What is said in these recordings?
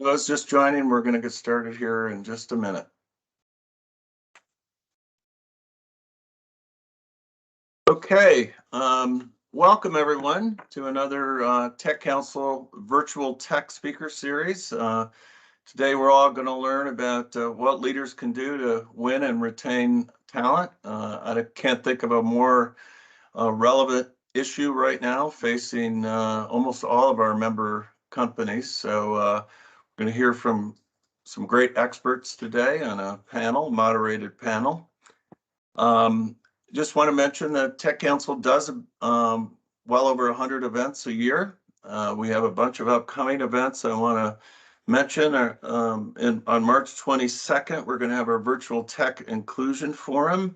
Those just joining, we're going to get started here in just a minute. Okay, welcome everyone to another Tech Council virtual tech speaker series. Today we're all going to learn about what leaders can do to win and retain talent. I can't think of a more relevant issue right now facing almost all of our member companies. So we're going to hear from some great experts today on a panel, moderated panel. Just want to mention that Tech Council does well over 100 events a year. We have a bunch of upcoming events I want to mention. On March 22nd, we're going to have our virtual tech inclusion forum.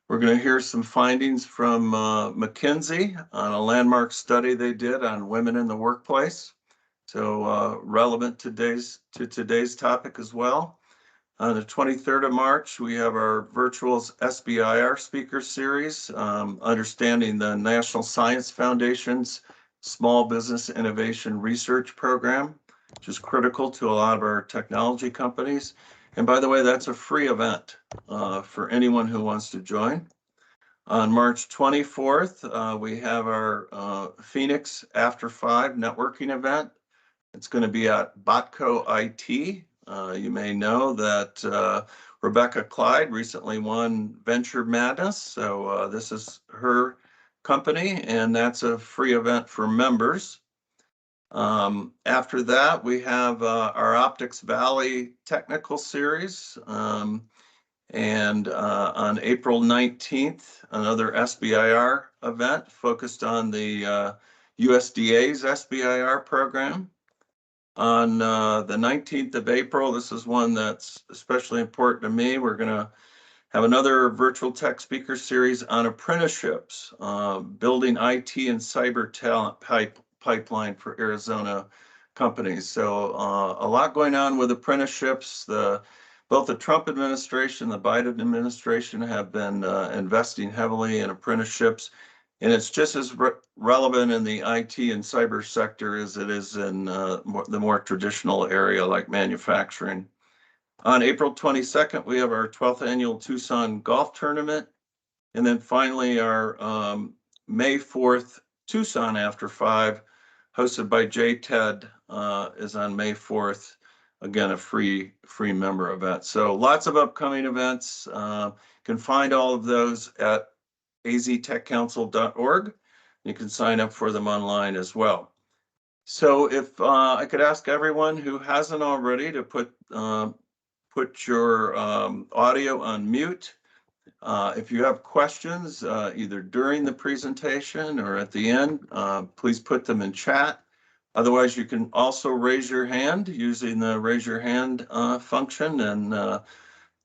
We're going to hear some findings from McKinsey on a landmark study they did on women in the workplace. So relevant to today's topic as well. On the 23rd of March, we have our virtual SBIR speaker series, understanding the National Science Foundation's Small Business Innovation Research Program, which is critical to a lot of our technology companies. And by the way, that's a free event for anyone who wants to join. On March 24th, we have our Phoenix After 5 networking event. It's going to be at Botco IT. You may know that Rebecca Clyde recently won Venture Madness. So this is her company, and that's a free event for members. After that, we have our Optics Valley Technical Series. And on April 19th, another SBIR event focused on the USDA's SBIR program. On the 19th of April, this is one that's especially important to me. We're going to have another virtual tech speaker series on apprenticeships, building IT and cyber talent pipeline for Arizona companies. So a lot going on with apprenticeships. Both the Trump administration and the Biden administration have been investing heavily in apprenticeships. And it's just as relevant in the IT and cyber sector as it is in the more traditional area like manufacturing. On April 22nd, we have our 12th annual Tucson Golf Tournament. And then finally, our May 4th Tucson After 5, hosted by JTED, is on May 4th. Again, a free member event. So lots of upcoming events. You can find all of those at aztechcouncil.org. You can sign up for them online as well. So if I could ask everyone who hasn't already to put your audio on mute. If you have questions, either during the presentation or at the end, please put them in chat. Otherwise, you can also raise your hand using the raise your hand function, and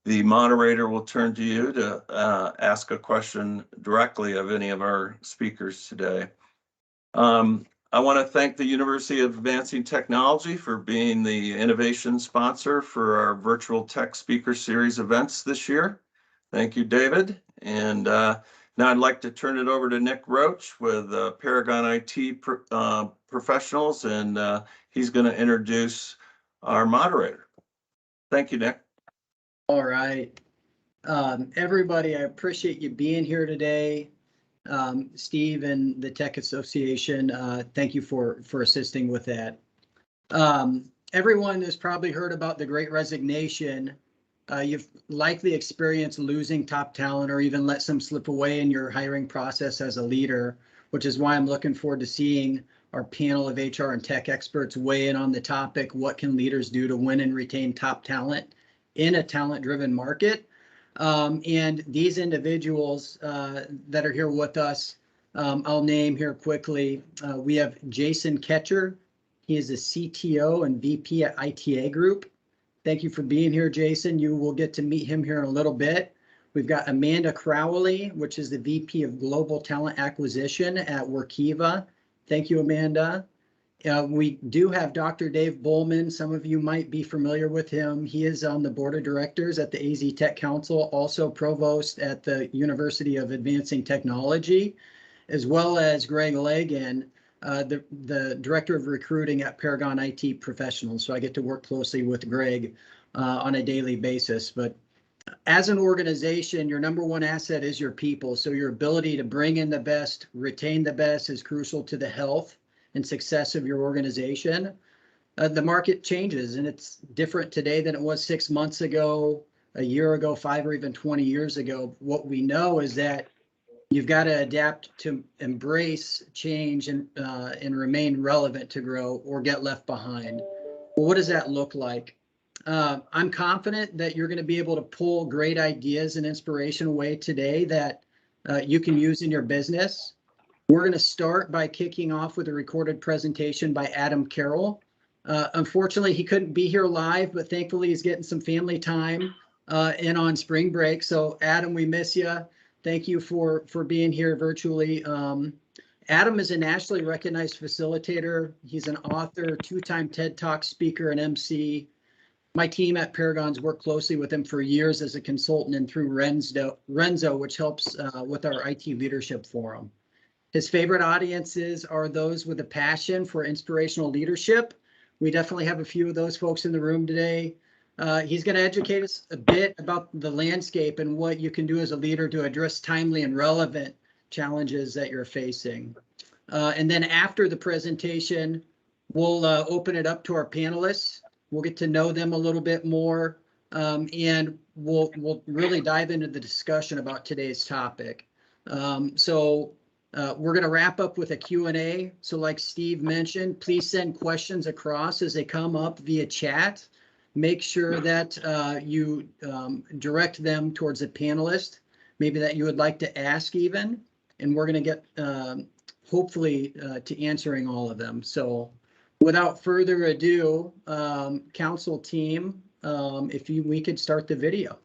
the moderator will turn to you to ask a question directly of any of our speakers today. I want to thank the University of Advancing Technology for being the innovation sponsor for our virtual tech speaker series events this year. Thank you, David. And now I'd like to turn it over to Nick Roach with Paragon IT Professionals, and he's going to introduce our moderator. Thank you, Nick. All right. Everybody, I appreciate you being here today. Steve and the Tech Association, thank you for assisting with that. Everyone has probably heard about the Great Resignation. You've likely experienced losing top talent or even let some slip away in your hiring process as a leader, which is why I'm looking forward to seeing our panel of HR and tech experts weigh in on the topic, what can leaders do to win and retain top talent in a talent-driven market? And these individuals that are here with us, I'll name here quickly. We have Jason Ketcher. He is the CTO and VP at ITA Group. Thank you for being here, Jason. You will get to meet him here in a little bit. We've got Amanda Crowley, which is the VP of Global Talent Acquisition at Workiva. Thank you, Amanda. We do have Dr. Dave Bullman. Some of you might be familiar with him. He is on the board of directors at the AZ Tech Council, also provost at the University of Advancing Technology, as well as Greg Lagan, the director of recruiting at Paragon IT Professionals. So I get to work closely with Greg on a daily basis. But as an organization, your number one asset is your people. So your ability to bring in the best, retain the best is crucial to the health and success of your organization. The market changes, and it's different today than it was 6 months ago, a year ago, 5 or even 20 years ago. What we know is that you've got to adapt to embrace change and remain relevant to grow or get left behind. Well, what does that look like? I'm confident that you're going to be able to pull great ideas and inspiration away today that you can use in your business. We're going to start by kicking off with a recorded presentation by Adam Carroll. Unfortunately, he couldn't be here live, but thankfully he's getting some family time in on spring break. So Adam, we miss you. Thank you for being here virtually. Adam is a nationally recognized facilitator. He's an author, 2-time TED Talk speaker and MC. My team at Paragon's worked closely with him for years as a consultant and through Renzo, which helps with our IT leadership forum. His favorite audiences are those with a passion for inspirational leadership. We definitely have a few of those folks in the room today. He's going to educate us a bit about the landscape and what you can do as a leader to address timely and relevant challenges that you're facing. And then after the presentation, we'll open it up to our panelists. We'll get to know them a little bit more, and we'll really dive into the discussion about today's topic. We're going to wrap up with a Q&A. So like Steve mentioned, please send questions across as they come up via chat. Make sure that you direct them towards a panelist, maybe that you would like to ask even, and we're going to get hopefully to answering all of them. So without further ado, council team, if we could start the video.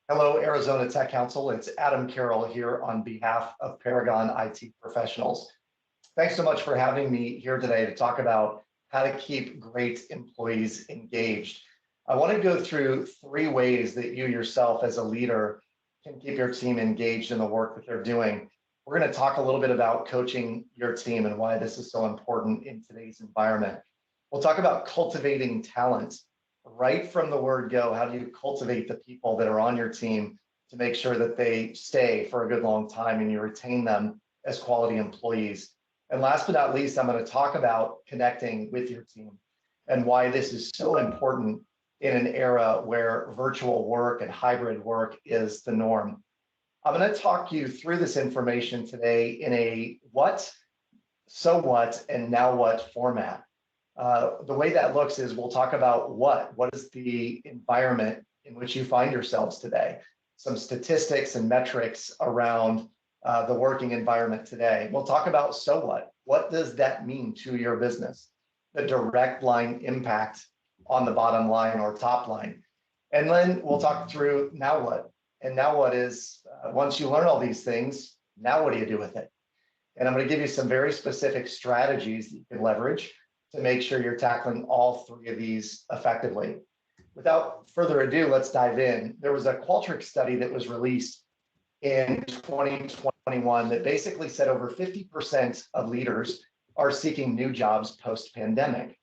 Hello, Arizona Tech Council. It's Adam Carroll here on behalf of Paragon IT Professionals. Thanks so much for having me here today to talk about how to keep great employees engaged. I want to go through 3 ways that you yourself as a leader can keep your team engaged in the work that they're doing. We're going to talk a little bit about coaching your team and why this is so important in today's environment. We'll talk about cultivating talent. Right from the word go, how do you cultivate the people that are on your team to make sure that they stay for a good long time and you retain them as quality employees? And last but not least, I'm going to talk about connecting with your team and why this is so important in an era where virtual work and hybrid work is the norm. I'm going to talk you through this information today in a what, so what, and now what format. The way that looks is we'll talk about what is the environment in which you find yourselves today, some statistics and metrics around the working environment today. We'll talk about so what does that mean to your business, the direct line impact on the bottom line or top line. And then we'll talk through now what, and now what is, once you learn all these things, now what do you do with it? And I'm going to give you some very specific strategies that you can leverage to make sure you're tackling all 3 of these effectively. Without further ado, let's dive in. There was a Qualtrics study that was released in 2021 that basically said over 50% of leaders are seeking new jobs post-pandemic.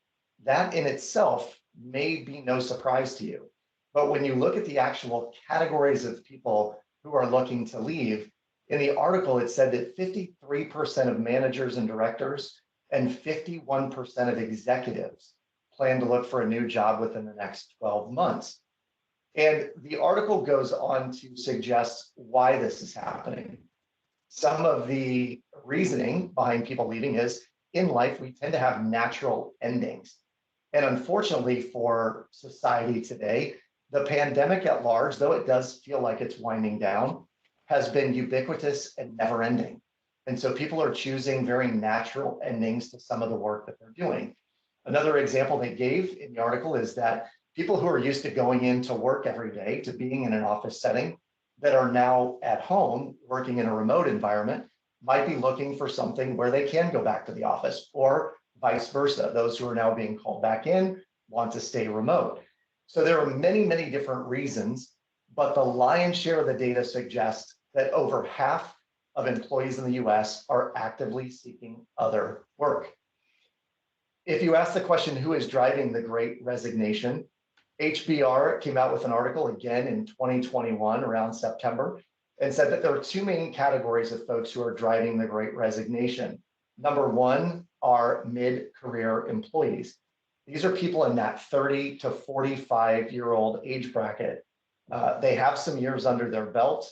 That in itself may be no surprise to you. But when you look at the actual categories of people who are looking to leave, in the article, it said that 53% of managers and directors and 51% of executives plan to look for a new job within the next 12 months. And the article goes on to suggest why this is happening. Some of the reasoning behind people leaving is in life, we tend to have natural endings. And unfortunately for society today, the pandemic at large, though it does feel like it's winding down, has been ubiquitous and never ending. And so people are choosing very natural endings to some of the work that they're doing. Another example they gave in the article is that people who are used to going into work every day, to being in an office setting, that are now at home working in a remote environment, might be looking for something where they can go back to the office, or vice versa. Those who are now being called back in want to stay remote. So there are many, many different reasons, but the lion's share of the data suggests that over half of employees in the US are actively seeking other work. If you ask the question, who is driving the Great Resignation, HBR came out with an article again in 2021 around September and said that there are two main categories of folks who are driving the Great Resignation. Number one are mid-career employees. These are people in that 30 to 45-year-old age bracket. They have some years under their belt.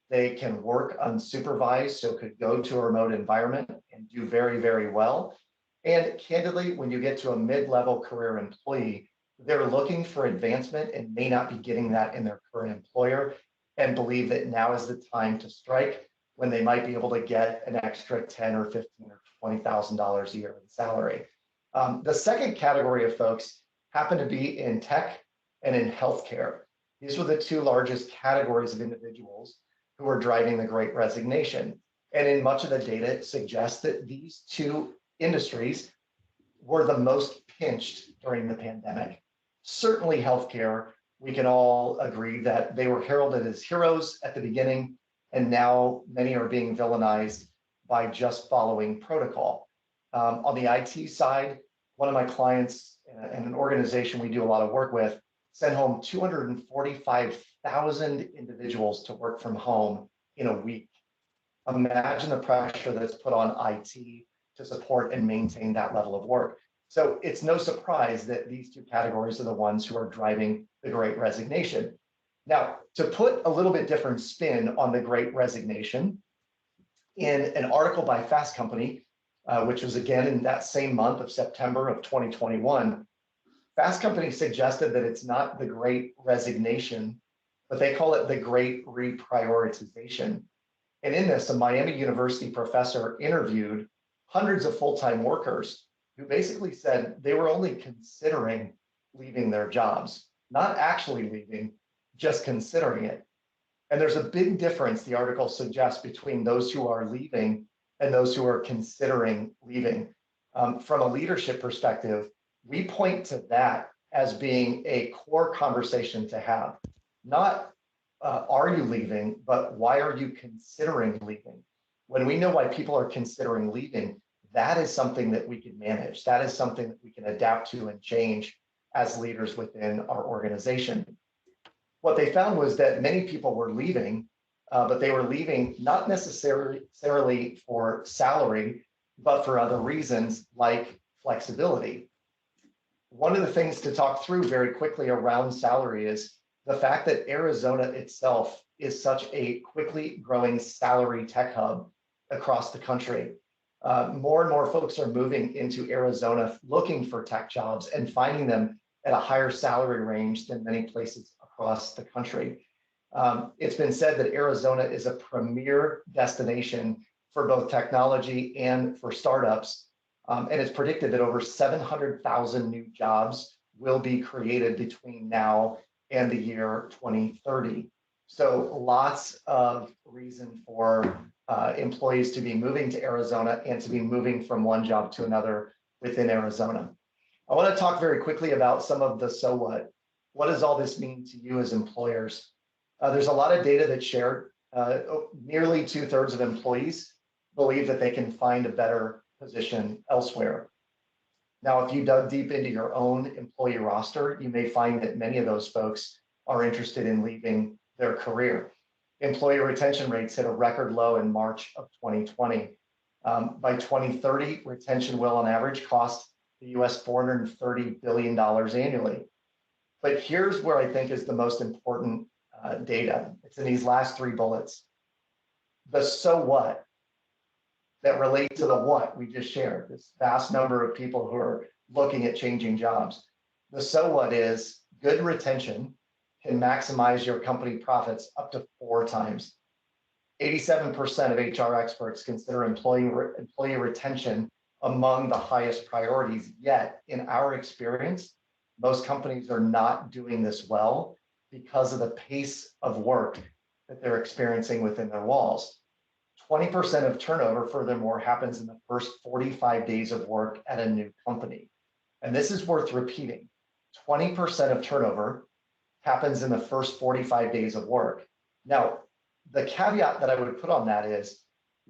They can work unsupervised, so could go to a remote environment and do very, very well. And candidly, when you get to a mid-level career employee, they're looking for advancement and may not be getting that in their current employer, and believe that now is the time to strike when they might be able to get an extra 10 or 15 or $20,000 a year in salary. The second category of folks happen to be in tech and in healthcare. These were the two largest categories of individuals who are driving the Great Resignation. And in much of the data, it suggests that these two industries were the most pinched during the pandemic. Certainly healthcare, we can all agree that they were heralded as heroes at the beginning, and now many are being villainized by just following protocol. On the IT side, one of my clients and an organization we do a lot of work with sent home 245,000 individuals to work from home in a week. Imagine the pressure that's put on IT to support and maintain that level of work. So it's no surprise that these two categories are the ones who are driving the Great Resignation. Now, to put a little bit different spin on the Great Resignation, in an article by Fast Company, which was again in that same month of September of 2021, Fast Company suggested that it's not the Great Resignation, but they call it the Great Reprioritization. And in this, a Miami University professor interviewed hundreds of full-time workers who basically said they were only considering leaving their jobs, not actually leaving, just considering it. And there's a big difference, the article suggests, between those who are leaving and those who are considering leaving. From a leadership perspective, we point to that as being a core conversation to have. Not are you leaving, but why are you considering leaving? When we know why people are considering leaving, that is something that we can manage. That is something that we can adapt to and change as leaders within our organization. What they found was that many people were leaving, but they were leaving not necessarily for salary, but for other reasons like flexibility. One of the things to talk through very quickly around salary is the fact that Arizona itself is such a quickly growing salary tech hub across the country. More and more folks are moving into Arizona looking for tech jobs and finding them at a higher salary range than many places across the country. It's been said that Arizona is a premier destination for both technology and for startups. And it's predicted that over 700,000 new jobs will be created between now and the year 2030. So lots of reason for employees to be moving to Arizona and to be moving from one job to another within Arizona. I want to talk very quickly about some of the so what. What does all this mean to you as employers? There's a lot of data that's shared. Nearly 2/3 of employees believe that they can find a better position elsewhere. Now, if you dug deep into your own employee roster, you may find that many of those folks are interested in leaving their career. Employee retention rates hit a record low in March of 2020. By 2030, retention will on average cost the US $430 billion annually. But here's where I think is the most important data. It's in these last three bullets. The so what that relate to the what we just shared, this vast number of people who are looking at changing jobs. The so what is good retention can maximize your company profits up to 4 times. 87% of HR experts consider employee retention among the highest priorities, yet in our experience, most companies are not doing this well because of the pace of work that they're experiencing within their walls. 20% of turnover, furthermore, happens in the first 45 days of work at a new company. And this is worth repeating. 20% of turnover happens in the first 45 days of work. Now, the caveat that I would put on that is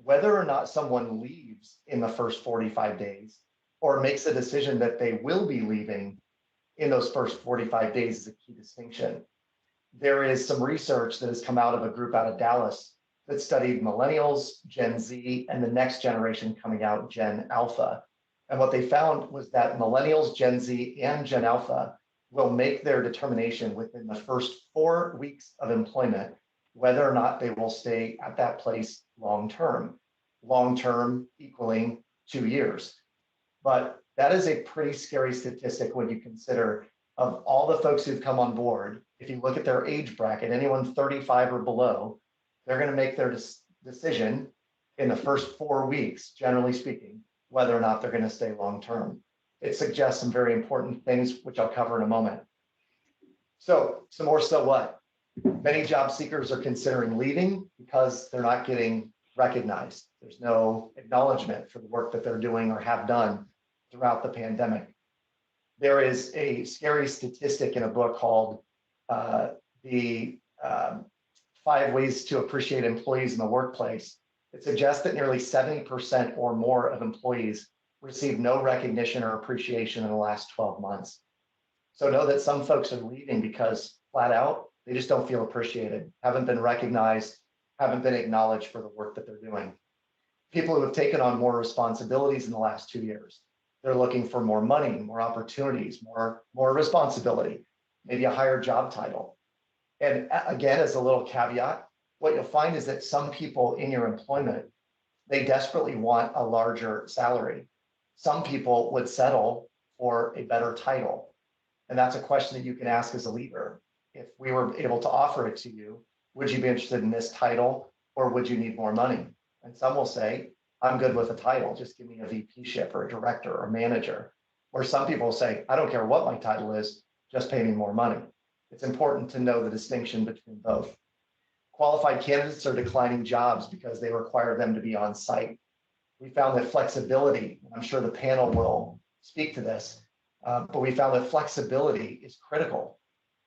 whether or not someone leaves in the first 45 days or makes a decision that they will be leaving in those first 45 days is a key distinction. There is some research that has come out of a group out of Dallas that studied millennials, Gen Z, and the next generation coming out, Gen Alpha. And what they found was that millennials, Gen Z, and Gen Alpha will make their determination within the first 4 weeks of employment whether or not they will stay at that place long-term equaling 2 years. But that is a pretty scary statistic when you consider of all the folks who've come on board, if you look at their age bracket, anyone 35 or below, they're going to make their decision in the first 4 weeks, generally speaking, whether or not they're going to stay long-term. It suggests some very important things, which I'll cover in a moment. So what? Many job seekers are considering leaving because they're not getting recognized. There's no acknowledgement for the work that they're doing or have done throughout the pandemic. There is a scary statistic in a book called the 5 Ways to Appreciate Employees in the Workplace. It suggests that nearly 70% or more of employees receive no recognition or appreciation in the last 12 months. So know that some folks are leaving because flat out, they just don't feel appreciated, haven't been recognized, haven't been acknowledged for the work that they're doing. People who have taken on more responsibilities in the last 2 years, they're looking for more money, more opportunities, more responsibility, maybe a higher job title. And again, as a little caveat, what you'll find is that some people in your employment, they desperately want a larger salary. Some people would settle for a better title. And that's a question that you can ask as a leader. If we were able to offer it to you, would you be interested in this title or would you need more money? And some will say, I'm good with a title, just give me a VP-ship or a director or manager. Or some people will say, I don't care what my title is, just pay me more money. It's important to know the distinction between both. Qualified candidates are declining jobs because they require them to be on site. We found that flexibility, I'm sure the panel will speak to this, but we found that flexibility is critical,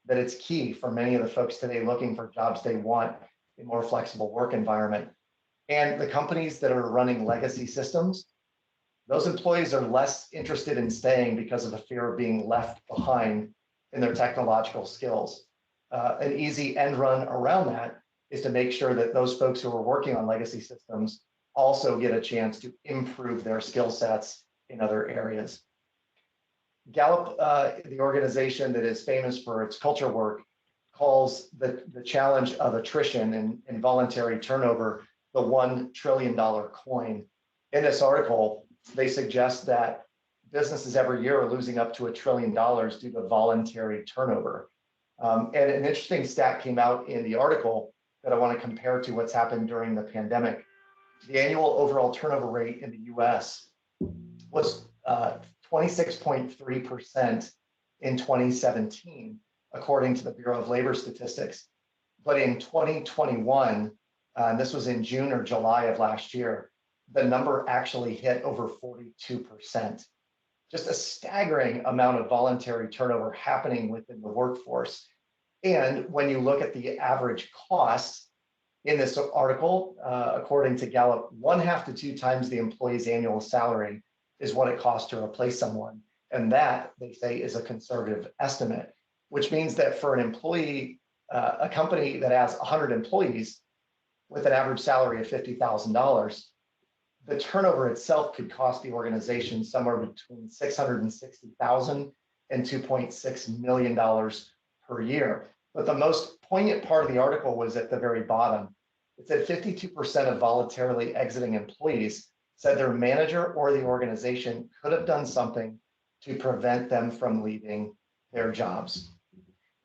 that it's key for many of the folks today looking for jobs they want a more flexible work environment. And the companies that are running legacy systems, those employees are less interested in staying because of the fear of being left behind in their technological skills. An easy end run around that is to make sure that those folks who are working on legacy systems also get a chance to improve their skill sets in other areas. Gallup, the organization that is famous for its culture work, calls the challenge of attrition and involuntary turnover the $1 trillion coin. In this article, they suggest that businesses every year are losing up to $1 trillion due to voluntary turnover. And an interesting stat came out in the article that I want to compare to what's happened during the pandemic. The annual overall turnover rate in the US was 26.3% in 2017, according to the Bureau of Labor Statistics. But in 2021, and this was in June or July of last year, the number actually hit over 42%. Just a staggering amount of voluntary turnover happening within the workforce. And when you look at the average cost in this article, according to Gallup, 1.5 to 2 times the employee's annual salary is what it costs to replace someone. And that, they say, is a conservative estimate, which means that for an employee, a company that has 100 employees with an average salary of $50,000, the turnover itself could cost the organization somewhere between $660,000 and $2.6 million per year. But the most poignant part of the article was at the very bottom. It said 52% of voluntarily exiting employees said their manager or the organization could have done something to prevent them from leaving their jobs.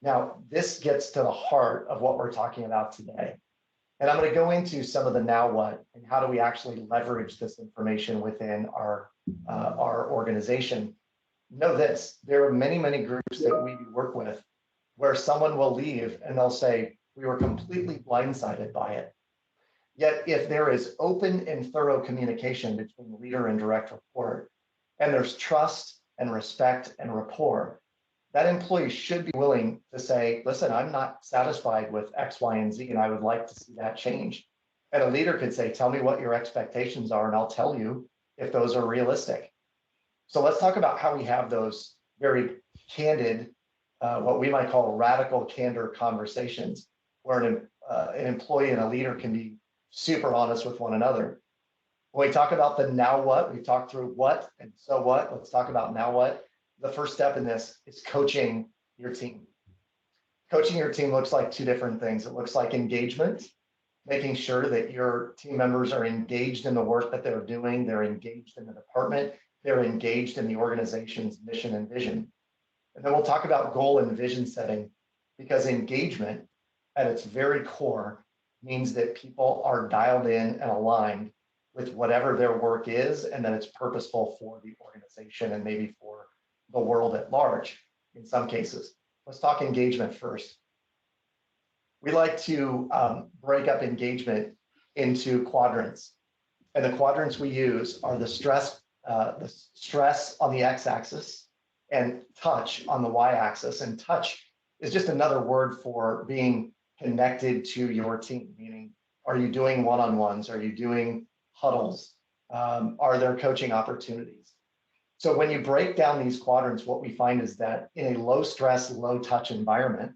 Now, this gets to the heart of what we're talking about today. And I'm going to go into some of the now what and how do we actually leverage this information within our organization. Know this, there are many, many groups that we work with where someone will leave and they'll say, we were completely blindsided by it. Yet if there is open and thorough communication between leader and direct report, and there's trust and respect and rapport, that employee should be willing to say, listen, I'm not satisfied with X, Y, and Z, and I would like to see that change. And a leader could say, tell me what your expectations are, and I'll tell you if those are realistic. So let's talk about how we have those very candid, what we might call radical candor conversations, where an employee and a leader can be super honest with one another. When we talk about the now what, we've talked through what and so what. Let's talk about now what. The first step in this is coaching your team. Coaching your team looks like two different things. It looks like engagement, making sure that your team members are engaged in the work that they're doing, they're engaged in the department, they're engaged in the organization's mission and vision. And then we'll talk about goal and vision setting, because engagement at its very core means that people are dialed in and aligned with whatever their work is, and that it's purposeful for the organization and maybe for the world at large in some cases. Let's talk engagement first. We like to break up engagement into quadrants. And the quadrants we use are the stress on the x-axis and touch on the y-axis. And touch is just another word for being connected to your team, meaning, are you doing one-on-ones? Are you doing huddles? Are there coaching opportunities? So when you break down these quadrants, what we find is that in a low stress, low touch environment,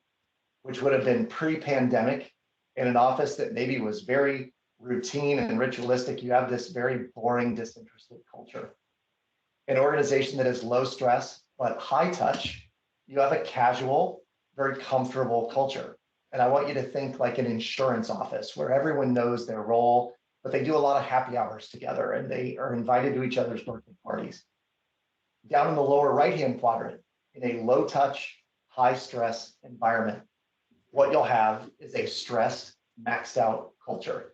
which would have been pre-pandemic, in an office that maybe was very routine and ritualistic, you have this very boring, disinterested culture. An organization that is low stress but high touch, you have a casual, very comfortable culture. And I want you to think like an insurance office where everyone knows their role, but they do a lot of happy hours together and they are invited to each other's birthday parties. Down in the lower right-hand quadrant, in a low touch, high stress environment, what you'll have is a stressed, maxed out culture.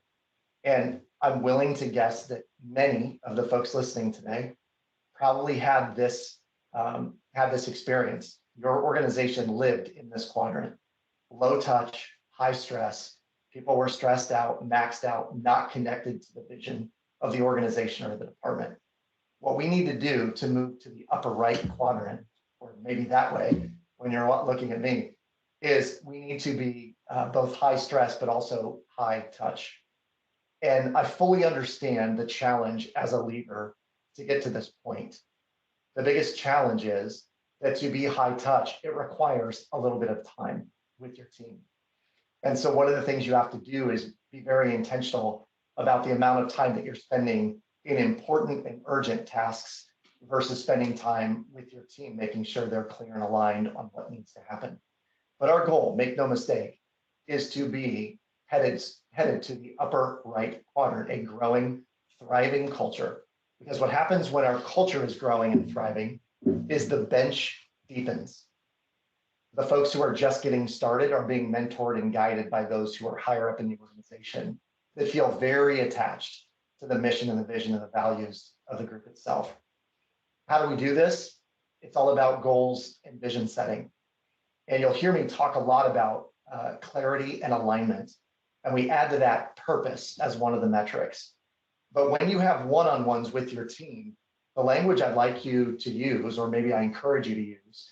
And I'm willing to guess that many of the folks listening today probably had this experience. Your organization lived in this quadrant. Low touch, high stress. People were stressed out, maxed out, not connected to the vision of the organization or the department. What we need to do to move to the upper right quadrant, or maybe that way, when you're looking at me, is we need to be both high stress, but also high touch. And I fully understand the challenge as a leader to get to this point. The biggest challenge is that to be high touch, it requires a little bit of time with your team. And so one of the things you have to do is be very intentional about the amount of time that you're spending in important and urgent tasks versus spending time with your team, making sure they're clear and aligned on what needs to happen. But our goal, make no mistake, is to be headed to the upper right quadrant, a growing, thriving culture. Because what happens when our culture is growing and thriving is the bench deepens. The folks who are just getting started are being mentored and guided by those who are higher up in the organization that feel very attached to the mission and the vision and the values of the group itself. How do we do this? It's all about goals and vision setting. And you'll hear me talk a lot about clarity and alignment. And we add to that purpose as one of the metrics. But when you have one-on-ones with your team, the language I'd like you to use, or maybe I encourage you to use,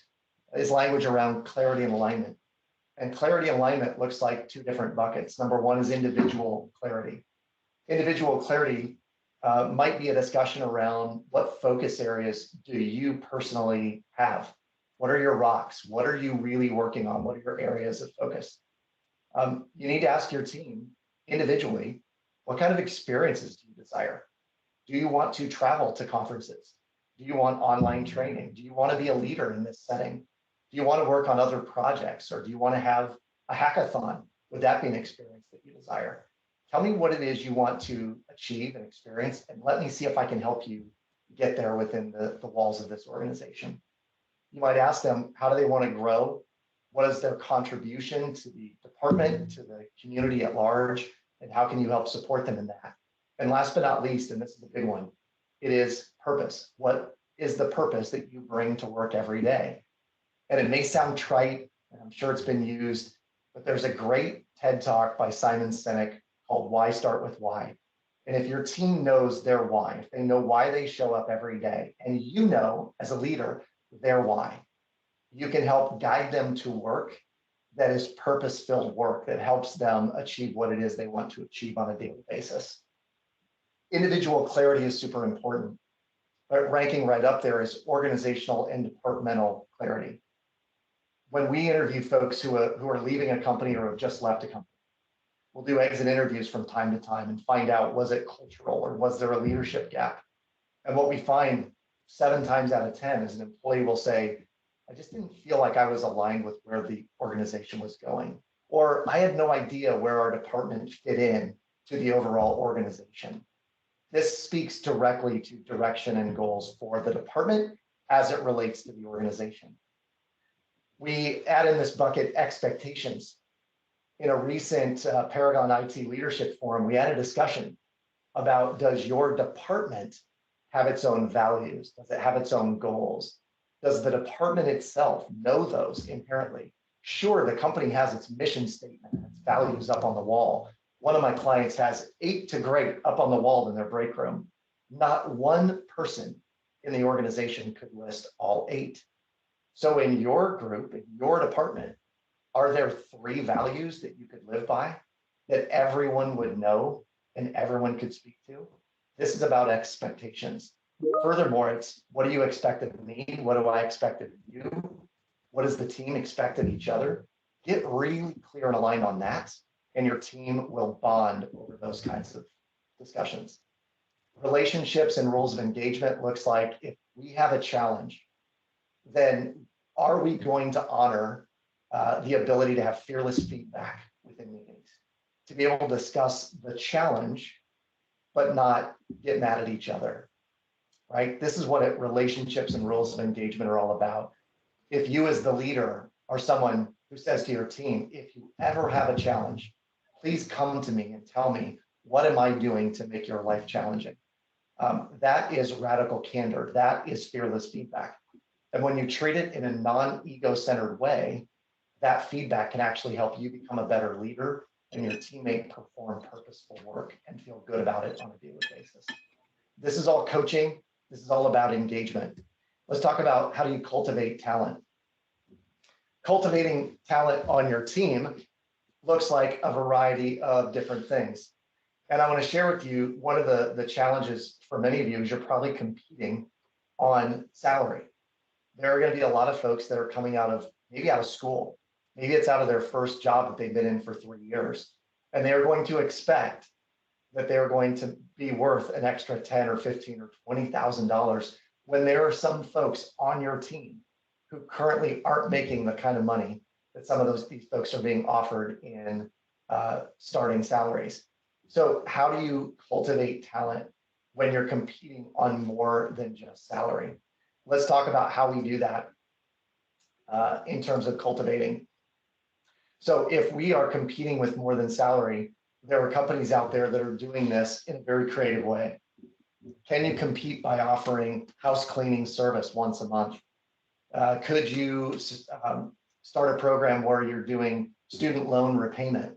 is language around clarity and alignment. And clarity and alignment looks like two different buckets. Number one is individual clarity. Individual clarity might be a discussion around what focus areas do you personally have? What are your rocks? What are you really working on? What are your areas of focus? You need to ask your team individually, what kind of experiences do you desire? Do you want to travel to conferences? Do you want online training? Do you want to be a leader in this setting? Do you want to work on other projects, or do you want to have a hackathon? Would that be an experience that you desire? Tell me what it is you want to achieve and experience, and let me see if I can help you get there within the walls of this organization. You might ask them, how do they want to grow? What is their contribution to the department, to the community at large, and how can you help support them in that? And last but not least, and this is the big one, it is purpose. What is the purpose that you bring to work every day? And it may sound trite, and I'm sure it's been used, but there's a great TED Talk by Simon Sinek called Why Start with Why. And if your team knows their why, if they know why they show up every day, and you know as a leader their why, you can help guide them to work that is purpose-filled work that helps them achieve what it is they want to achieve on a daily basis. Individual clarity is super important, but ranking right up there is organizational and departmental clarity. When we interview folks who are leaving a company or have just left a company, we'll do exit interviews from time to time and find out, was it cultural or was there a leadership gap? And what we find 7 times out of 10 is an employee will say, I just didn't feel like I was aligned with where the organization was going, or I had no idea where our department fit in to the overall organization. This speaks directly to direction and goals for the department as it relates to the organization. We add in this bucket expectations. In a recent Paragon IT Leadership Forum, we had a discussion about, does your department have its own values? Does it have its own goals? Does the department itself know those inherently? Sure, the company has its mission statement and its values up on the wall. One of my clients has 8 to great up on the wall in their break room. Not one person in the organization could list all 8. So in your group, in your department, are there 3 values that you could live by that everyone would know and everyone could speak to? This is about expectations. Furthermore, it's, what do you expect of me? What do I expect of you? What does the team expect of each other? Get really clear and aligned on that, and your team will bond over those kinds of discussions. Relationships and rules of engagement looks like, if we have a challenge, then are we going to honor the ability to have fearless feedback within meetings, to be able to discuss the challenge, but not get mad at each other, right? This is what relationships and rules of engagement are all about. If you as the leader are someone who says to your team, if you ever have a challenge, please come to me and tell me, what am I doing to make your life challenging? That is radical candor. That is fearless feedback. And when you treat it in a non-ego-centered way, that feedback can actually help you become a better leader and your teammate perform purposeful work and feel good about it on a daily basis. This is all coaching. This is all about engagement. Let's talk about, how do you cultivate talent? Cultivating talent on your team looks like a variety of different things. And I want to share with you one of the challenges for many of you is you're probably competing on salary. There are going to be a lot of folks that are coming out of school. Maybe it's out of their first job that they've been in for 3 years. And they're going to expect that they're going to be worth an extra $10 or $15 or $20,000 when there are some folks on your team who currently aren't making the kind of money that some of these folks are being offered in starting salaries. So how do you cultivate talent when you're competing on more than just salary? Let's talk about how we do that in terms of cultivating. So if we are competing with more than salary, there are companies out there that are doing this in a very creative way. Can you compete by offering house cleaning service once a month? Could you start a program where you're doing student loan repayment?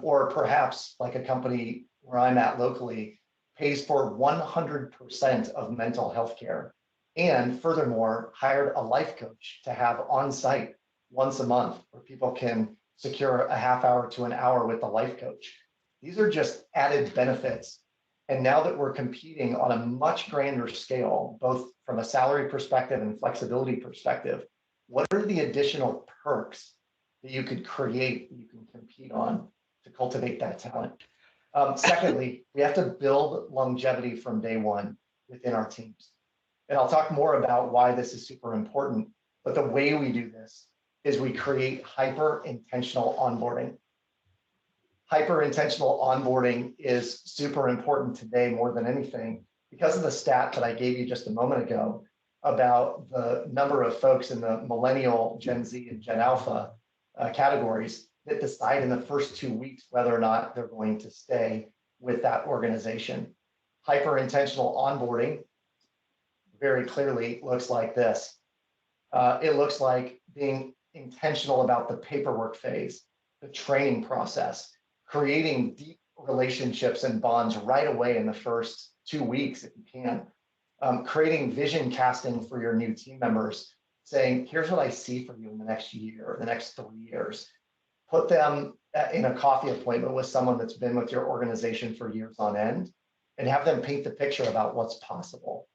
Or perhaps, like a company where I'm at locally, pays for 100% of mental health care. And furthermore, hired a life coach to have on site once a month where people can secure a half hour to an hour with the life coach. These are just added benefits. And now that we're competing on a much grander scale, both from a salary perspective and flexibility perspective, what are the additional perks that you could create, that you can compete on to cultivate that talent? Secondly, we have to build longevity from day one within our teams. And I'll talk more about why this is super important, but the way we do this is we create hyper-intentional onboarding. Hyper-intentional onboarding is super important today more than anything because of the stat that I gave you just a moment ago about the number of folks in the millennial, Gen Z, and Gen Alpha categories that decide in the first 2 weeks whether or not they're going to stay with that organization. Hyper-intentional onboarding very clearly looks like this. It looks like being intentional about the paperwork phase, the training process, creating deep relationships and bonds right away in the first 2 weeks if you can. Creating vision casting for your new team members, saying, here's what I see for you in the next year, or the next 3 years. Put them in a coffee appointment with someone that's been with your organization for years on end, and have them paint the picture about what's possible.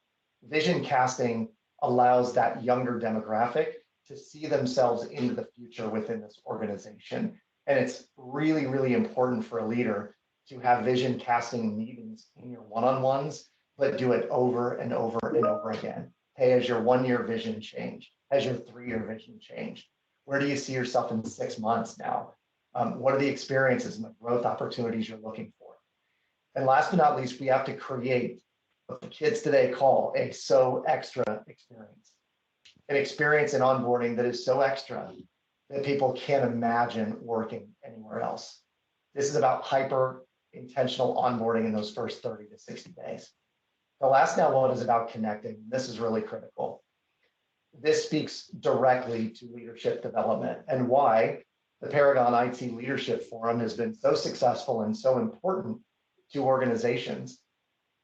Vision casting allows that younger demographic to see themselves into the future within this organization. And it's really, really important for a leader to have vision casting meetings in your one-on-ones, but do it over and over and over again. Hey, has your 1-year vision changed? Has your 3-year vision changed? Where do you see yourself in 6 months now? What are the experiences and the growth opportunities you're looking for? And last but not least, we have to create what the kids today call a so extra experience. An experience in onboarding that is so extra that people can't imagine working anywhere else. This is about hyper intentional onboarding in those first 30 to 60 days. The last now one is about connecting. This is really critical. This speaks directly to leadership development and why the Paragon IT Leadership Forum has been so successful and so important to organizations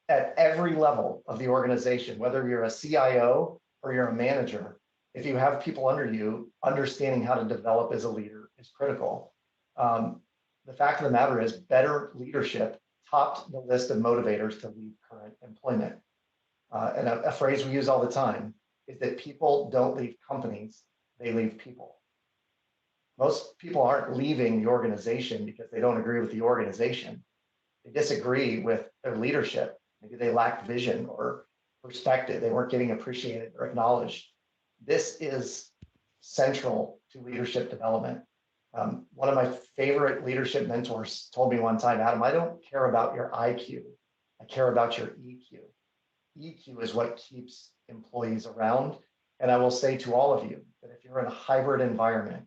at every level of the organization, whether you're a CIO or you're a manager. If you have people under you, understanding how to develop as a leader is critical. The fact of the matter is, better leadership topped the list of motivators to leave current employment. And a phrase we use all the time is that people don't leave companies, they leave people. Most people aren't leaving the organization because they don't agree with the organization. They disagree with their leadership. Maybe they lack vision or perspective. They weren't getting appreciated or acknowledged. This is central to leadership development. One of my favorite leadership mentors told me one time, Adam, I don't care about your IQ. I care about your EQ. EQ is what keeps employees around. And I will say to all of you that if you're in a hybrid environment,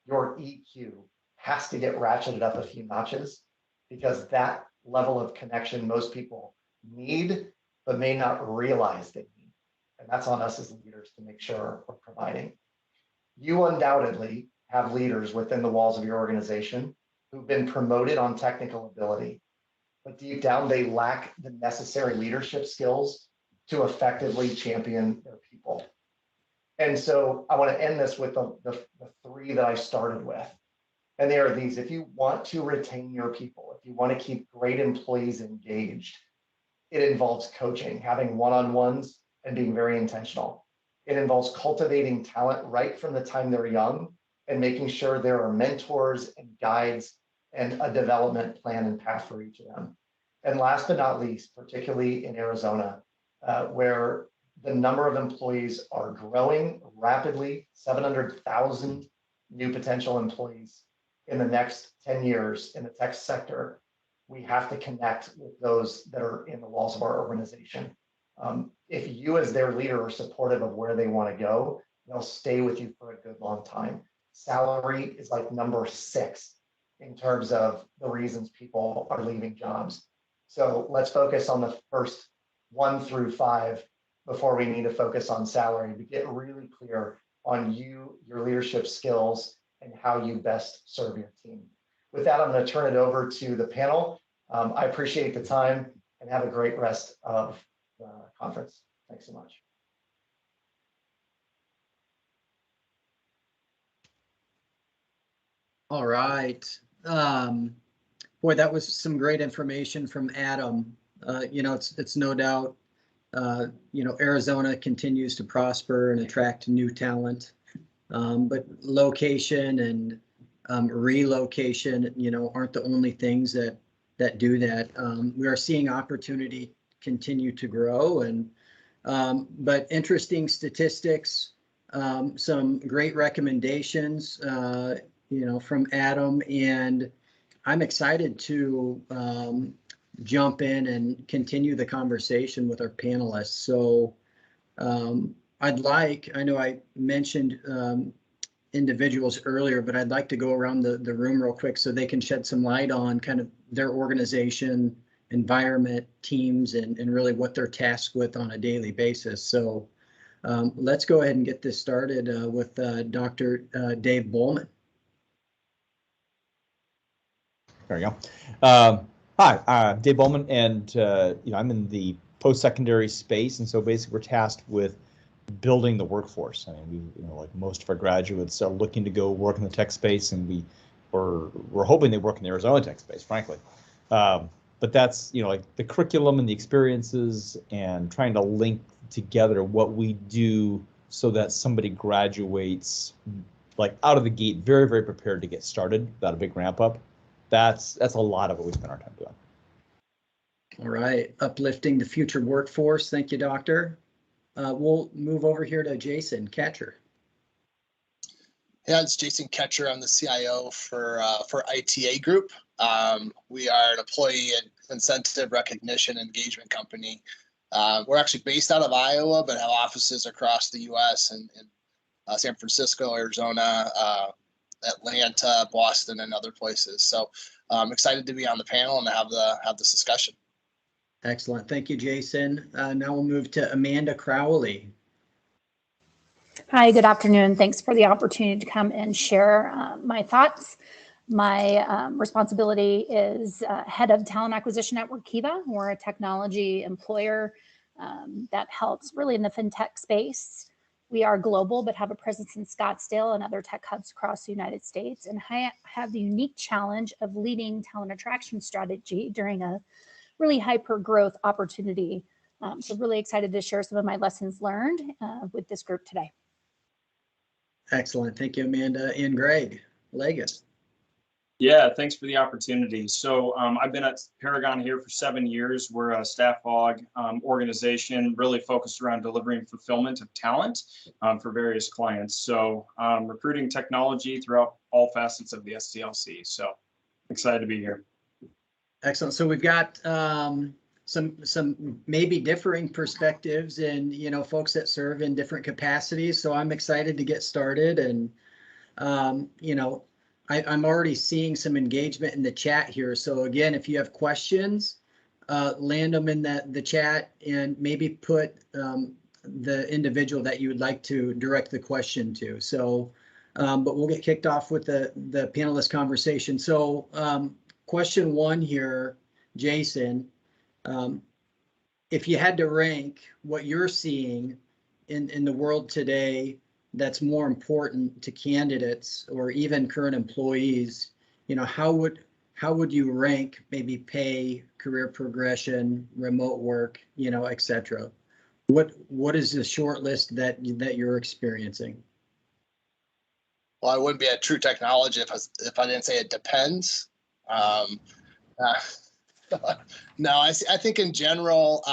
your EQ has to get ratcheted up a few notches, because that level of connection most people need, but may not realize they need. And that's on us as leaders to make sure we're providing. You undoubtedly have leaders within the walls of your organization who've been promoted on technical ability, but deep down, they lack the necessary leadership skills to effectively champion their people. And so I want to end this with the 3 that I started with. And they are these: if you want to retain your people, if you want to keep great employees engaged, it involves coaching, having one-on-ones and being very intentional. It involves cultivating talent right from the time they're young and making sure there are mentors and guides and a development plan and path for each of them. And last but not least, particularly in Arizona, where the number of employees are growing rapidly, 700,000 new potential employees in the next 10 years in the tech sector, we have to connect with those that are in the walls of our organization. If you as their leader are supportive of where they want to go, they'll stay with you for a good long time. Salary is like number 6 in terms of the reasons people are leaving jobs. So let's focus on the first 1 through 5 before we need to focus on salary, to get really clear on you, your leadership skills, and how you best serve your team. With that, I'm going to turn it over to the panel. I appreciate the time, and have a great rest of the conference. Thanks so much. All right. Boy, that was some great information from Adam. It's no doubt, Arizona continues to prosper and attract new talent, but location and relocation, aren't the only things that do that. We are seeing opportunity continue to grow, and but interesting statistics, some great recommendations, from Adam, and I'm excited to jump in and continue the conversation with our panelists. So I know I mentioned individuals earlier, but I'd like to go around the room real quick so they can shed some light on kind of their organization, environment, teams, and really what they're tasked with on a daily basis. So let's go ahead and get this started with Dr. Dave Bowman. There you go. Hi, I'm Dave Bowman, and I'm in the post-secondary space, and so basically we're tasked with building the workforce. I mean, like most of our graduates are looking to go work in the tech space, and we're hoping they work in the Arizona tech space, frankly. But that's like the curriculum and the experiences, and trying to link together what we do so that somebody graduates like out of the gate very, very prepared to get started without a big ramp up. That's a lot of what we spend our time doing. All right, uplifting the future workforce. Thank you, Doctor. We'll move over here to Jason Ketcher. Yeah, it's Jason Ketcher. I'm the CIO for ITA Group. We are an employee and incentive recognition engagement company. We're actually based out of Iowa, but have offices across the U.S. and San Francisco, Arizona, Atlanta, Boston, and other places. So I'm excited to be on the panel and to have this discussion. Excellent. Thank you, Jason. Now we'll move to Amanda Crowley. Hi, good afternoon. Thanks for the opportunity to come and share my thoughts. My responsibility is head of talent acquisition at Workiva. We're a technology employer that helps really in the fintech space. We are global, but have a presence in Scottsdale and other tech hubs across the United States, and have the unique challenge of leading talent attraction strategy during a really hyper growth opportunity. So really excited to share some of my lessons learned with this group today. Excellent. Thank you, Amanda. And Greg Legas. Yeah, thanks for the opportunity. So I've been at Paragon here for 7 years. We're a staff aug organization really focused around delivering fulfillment of talent for various clients. So recruiting technology throughout all facets of the STLC. So excited to be here. Excellent. So we've got some maybe differing perspectives and, folks that serve in different capacities. So I'm excited to get started. And, I'm already seeing some engagement in the chat here. So again, if you have questions, land them in the chat and maybe put the individual that you would like to direct the question to. So, but we'll get kicked off with the panelist conversation. So question one here, Jason, if you had to rank what you're seeing in the world today that's more important to candidates or even current employees, how would you rank maybe pay, career progression, remote work, et cetera? What is the short list that you're experiencing? Well, I wouldn't be a true technologist if I didn't say it depends. No, I think in general,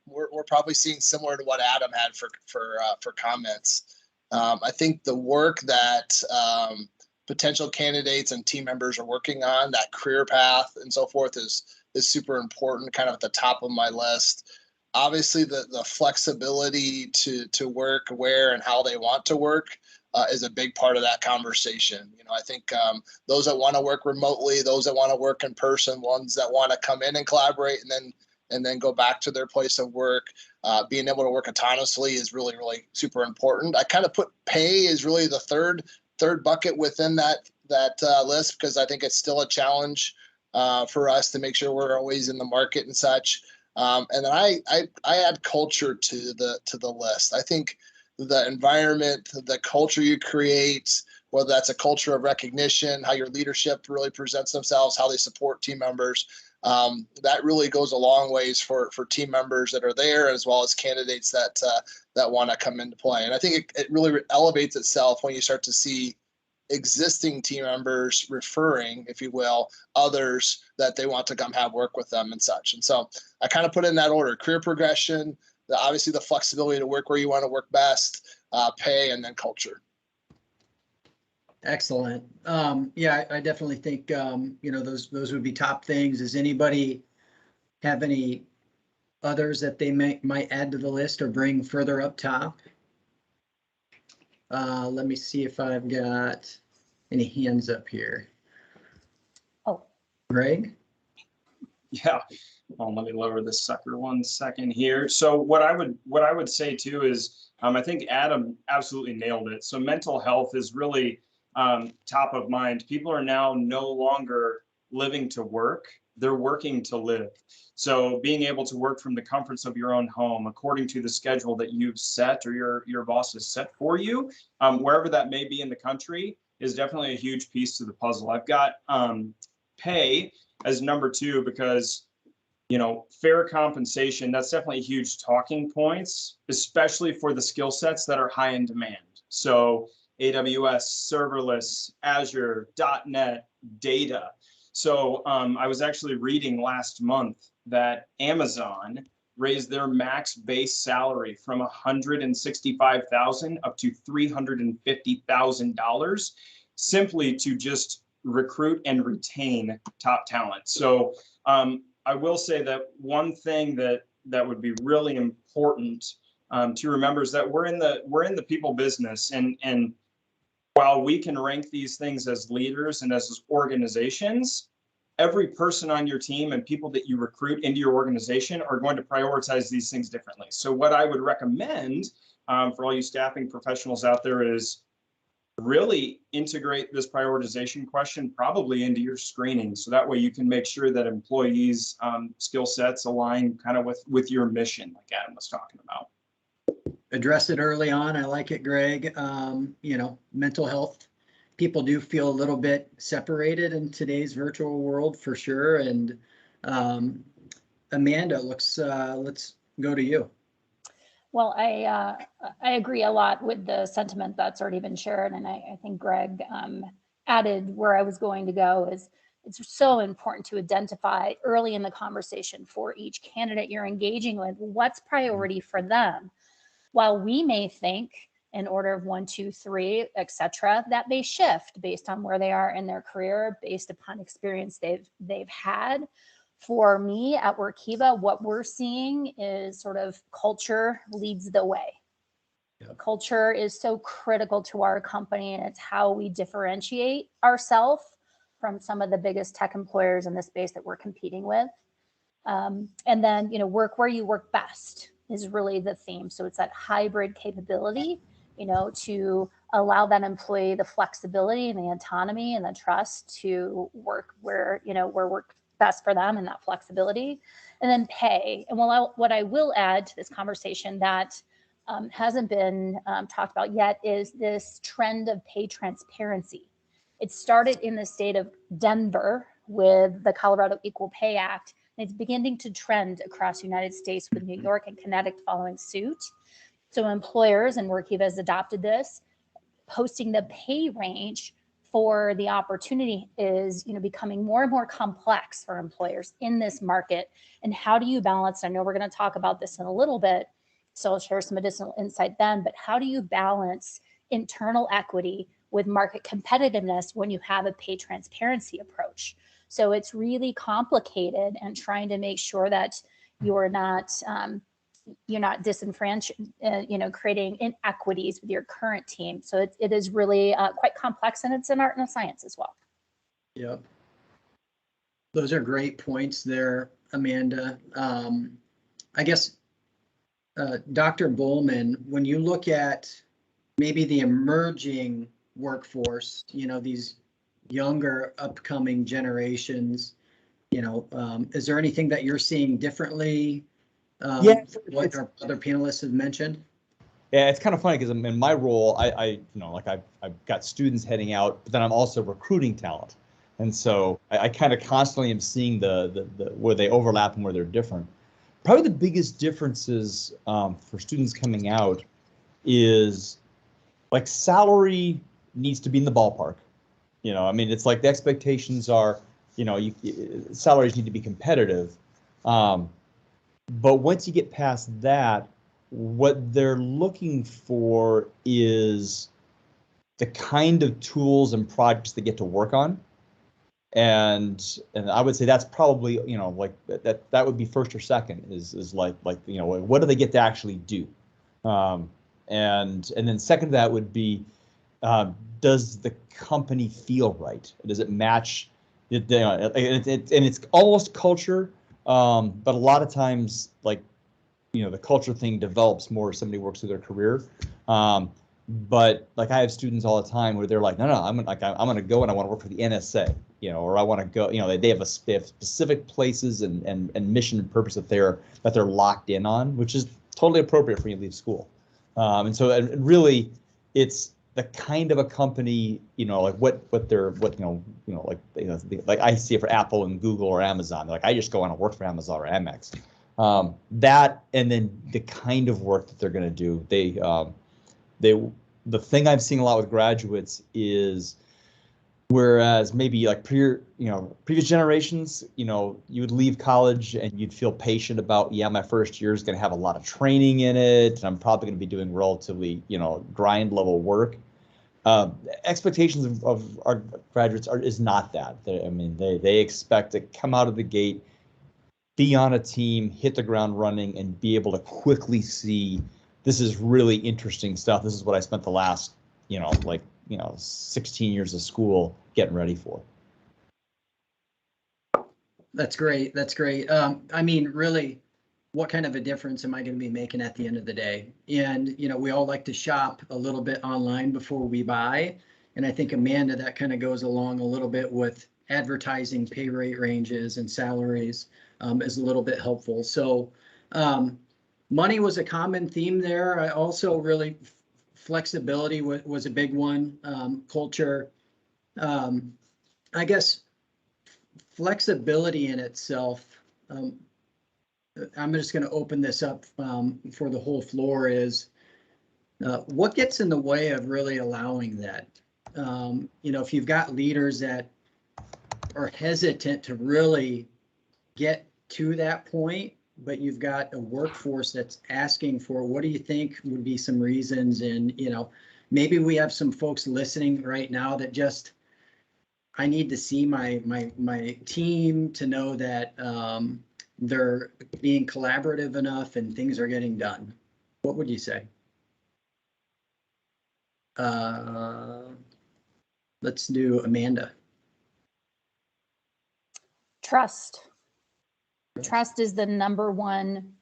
we're probably seeing similar to what Adam had for comments. I think the work that potential candidates and team members are working on, that career path and so forth, is super important, kind of at the top of my list. Obviously, the flexibility to work where and how they want to work is a big part of that conversation. I think those that want to work remotely, those that want to work in person, ones that want to come in and collaborate and then go back to their place of work, being able to work autonomously is really, really super important. I kind of put pay as really the third bucket within that list, because I think it's still a challenge for us to make sure we're always in the market and such. And then I add culture to the list. I think the environment, the culture you create, whether that's a culture of recognition, how your leadership really presents themselves, how they support team members, that really goes a long ways for team members that are there, as well as candidates that want to come into play. And I think it really elevates itself when you start to see existing team members referring, if you will, others that they want to come have work with them and such. And so I kind of put it in that order: career progression, obviously the flexibility to work where you want to work best, pay, and then culture. Excellent. Yeah, I definitely think, those would be top things. Does anybody have any others that they might add to the list or bring further up top? Let me see if I've got any hands up here. Oh, Greg? Yeah. Well, let me lower this sucker 1 second here. So what I would say too is I think Adam absolutely nailed it. So mental health is really top of mind. People are now no longer living to work. they're working to live. So being able to work from the comforts of your own home, according to the schedule that you've set or your boss has set for you, wherever that may be in the country, is definitely a huge piece to the puzzle. I've got pay as number 2 because, you know, fair compensation, that's definitely huge talking points, especially for the skill sets that are high in demand. So AWS, serverless, Azure, .NET, data. So I was actually reading last month that Amazon raised their max base salary from $165,000 up to $350,000 simply to just recruit and retain top talent. So I will say that one thing that would be really important to remember is that we're in the people business, and while we can rank these things as leaders and as organizations, every person on your team and people that you recruit into your organization are going to prioritize these things differently. So what I would recommend for all you staffing professionals out there is really integrate this prioritization question probably into your screening. So that way you can make sure that employees' skill sets align kind of with your mission, like Adam was talking about. Address it early on. I like it, Greg. You know, mental health. People do feel a little bit separated in today's virtual world for sure. And Amanda, let's go to you. Well, I agree a lot with the sentiment that's already been shared, and I think Greg added where I was going to go is it's so important to identify early in the conversation for each candidate you're engaging with what's priority for them. While we may think in order of 1, 2, 3, etc., that may shift based on where they are in their career, based upon experience they've had. For me at Workiva, what we're seeing is sort of culture leads the way. Yeah. Culture is so critical to our company, and it's how we differentiate ourselves from some of the biggest tech employers in the space that we're competing with. And then, you know, work where you work best is really the theme. So it's that hybrid capability, you know, to allow that employee the flexibility and the autonomy and the trust to work where, you know, where work best for them and that flexibility. And then pay. And what I will add to this conversation that hasn't been talked about yet is this trend of pay transparency. It started in the state of Denver with the Colorado Equal Pay Act, and it's beginning to trend across the United States with New York and Connecticut following suit. So employers, and Workiva has adopted this, posting the pay range for the opportunity is, you know, becoming more and more complex for employers in this market. And how do you balance? I know we're going to talk about this in a little bit, so I'll share some additional insight then, but how do you balance internal equity with market competitiveness when you have a pay transparency approach? So it's really complicated, and trying to make sure that you're not disenfranchised, you know, creating inequities with your current team. So it is really quite complex, and it's an art and a science as well. Yep. Those are great points there, Amanda. I guess, Dr. Bowman, when you look at maybe the emerging workforce, you know, these younger upcoming generations, you know, is there anything that you're seeing differently? What our other panelists have mentioned? Yeah, it's kind of funny because in my role, I you know, like I've got students heading out, but then I'm also recruiting talent, and so I kind of constantly am seeing the where they overlap and where they're different. Probably the biggest differences for students coming out is like salary needs to be in the ballpark. You know, I mean, it's like the expectations are, you know, salaries need to be competitive. But once you get past that, what they're looking for is the kind of tools and projects they get to work on. And I would say that's probably, you know, like that would be first or second is like, you know, what do they get to actually do? And then second to that would be, does the company feel right? Does it match? And it's almost culture. But a lot of times, like, you know, the culture thing develops more as somebody works through their career. But like I have students all the time where they're like, no, I'm going to go and I want to work for the NSA, or I want to go, they have specific places and mission and purpose that they're locked in on, which is totally appropriate for you to leave school. And so really, it's the kind of a company, like what I see it for Apple and Google or Amazon. They're like, I just go on and work for Amazon or Amex. That, and then the kind of work that they're going to do. The thing I'm seeing a lot with graduates is, whereas maybe like previous generations, you would leave college and you'd feel patient about, my first year is going to have a lot of training in it, and I'm probably going to be doing relatively, grind level work. Expectations of our graduates is not that. They expect to come out of the gate, be on a team, hit the ground running, and be able to quickly see, this is really interesting stuff. This is what I spent the last, 16 years of school getting ready for. That's great. That's great. Really, what kind of a difference am I going to be making at the end of the day? And, we all like to shop a little bit online before we buy. And I think, Amanda, that kind of goes along a little bit with advertising pay rate ranges and salaries is a little bit helpful. So money was a common theme there. I also really, flexibility was a big one. Culture, I guess flexibility in itself, I'm just going to open this up for the whole floor, is what gets in the way of really allowing that? If you've got leaders that are hesitant to really get to that point, but you've got a workforce that's asking for, what do you think would be some reasons? And, maybe we have some folks listening right now that just, I need to see my team to know that they're being collaborative enough and things are getting done. What would you say? Let's do Amanda. Trust. Trust is the number one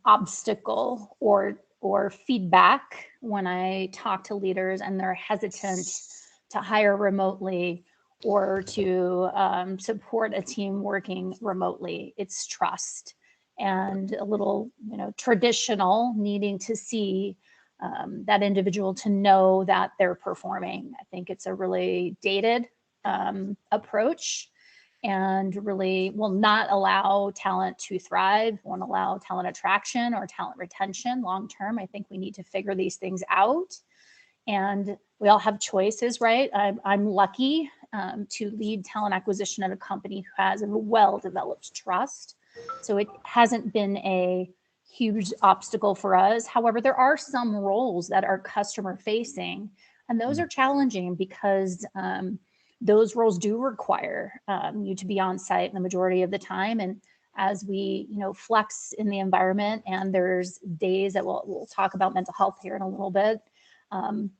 obstacle or feedback when I talk to leaders and they're hesitant to hire remotely or to support a team working remotely. It's trust, and a little, traditional, needing to see that individual to know that they're performing. I think it's a really dated approach, and really will not allow talent to thrive, won't allow talent attraction or talent retention long term. I think we need to figure these things out. And we all have choices, right? I'm lucky to lead talent acquisition at a company who has a well-developed trust. So it hasn't been a huge obstacle for us. However, there are some roles that are customer facing, and those are challenging because those roles do require you to be on site the majority of the time. And as we, flex in the environment, and there's days that we'll talk about mental health here in a little bit.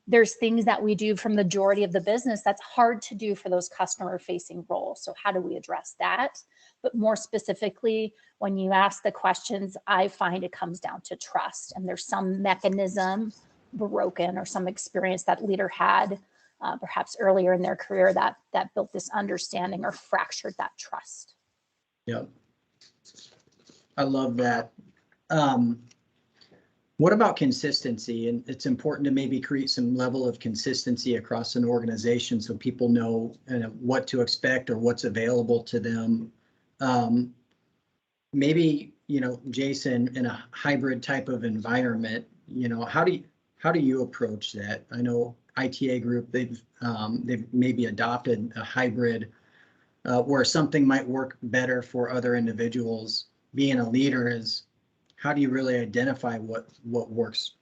There's things that we do from the majority of the business that's hard to do for those customer facing roles. So how do we address that? But more specifically, when you ask the questions, I find it comes down to trust, and there's some mechanism broken or some experience that leader had perhaps earlier in their career that built this understanding or fractured that trust. Yeah, I love that. What about consistency? And it's important to maybe create some level of consistency across an organization so people know what to expect or what's available to them. Maybe, Jason, in a hybrid type of environment, how do you approach that? I know ITA Group, they've maybe adopted a hybrid where something might work better for other individuals. Being a leader is, how do you really identify what works?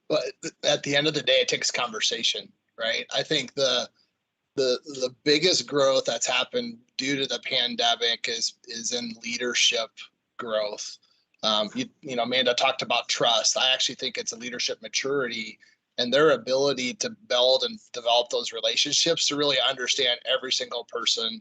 But at the end of the day, it takes conversation, right? I think the biggest growth that's happened due to the pandemic is in leadership growth. Amanda talked about trust. I actually think it's a leadership maturity and their ability to build and develop those relationships to really understand every single person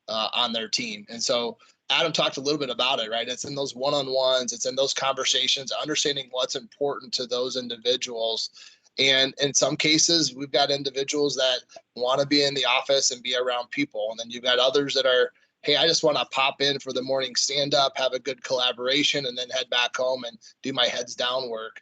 on their team. And so Adam talked a little bit about it, right? It's in those one-on-ones, it's in those conversations, understanding what's important to those individuals. And in some cases, we've got individuals that want to be in the office and be around people. And then you've got others that are, hey, I just want to pop in for the morning stand up, have a good collaboration, and then head back home and do my heads down work.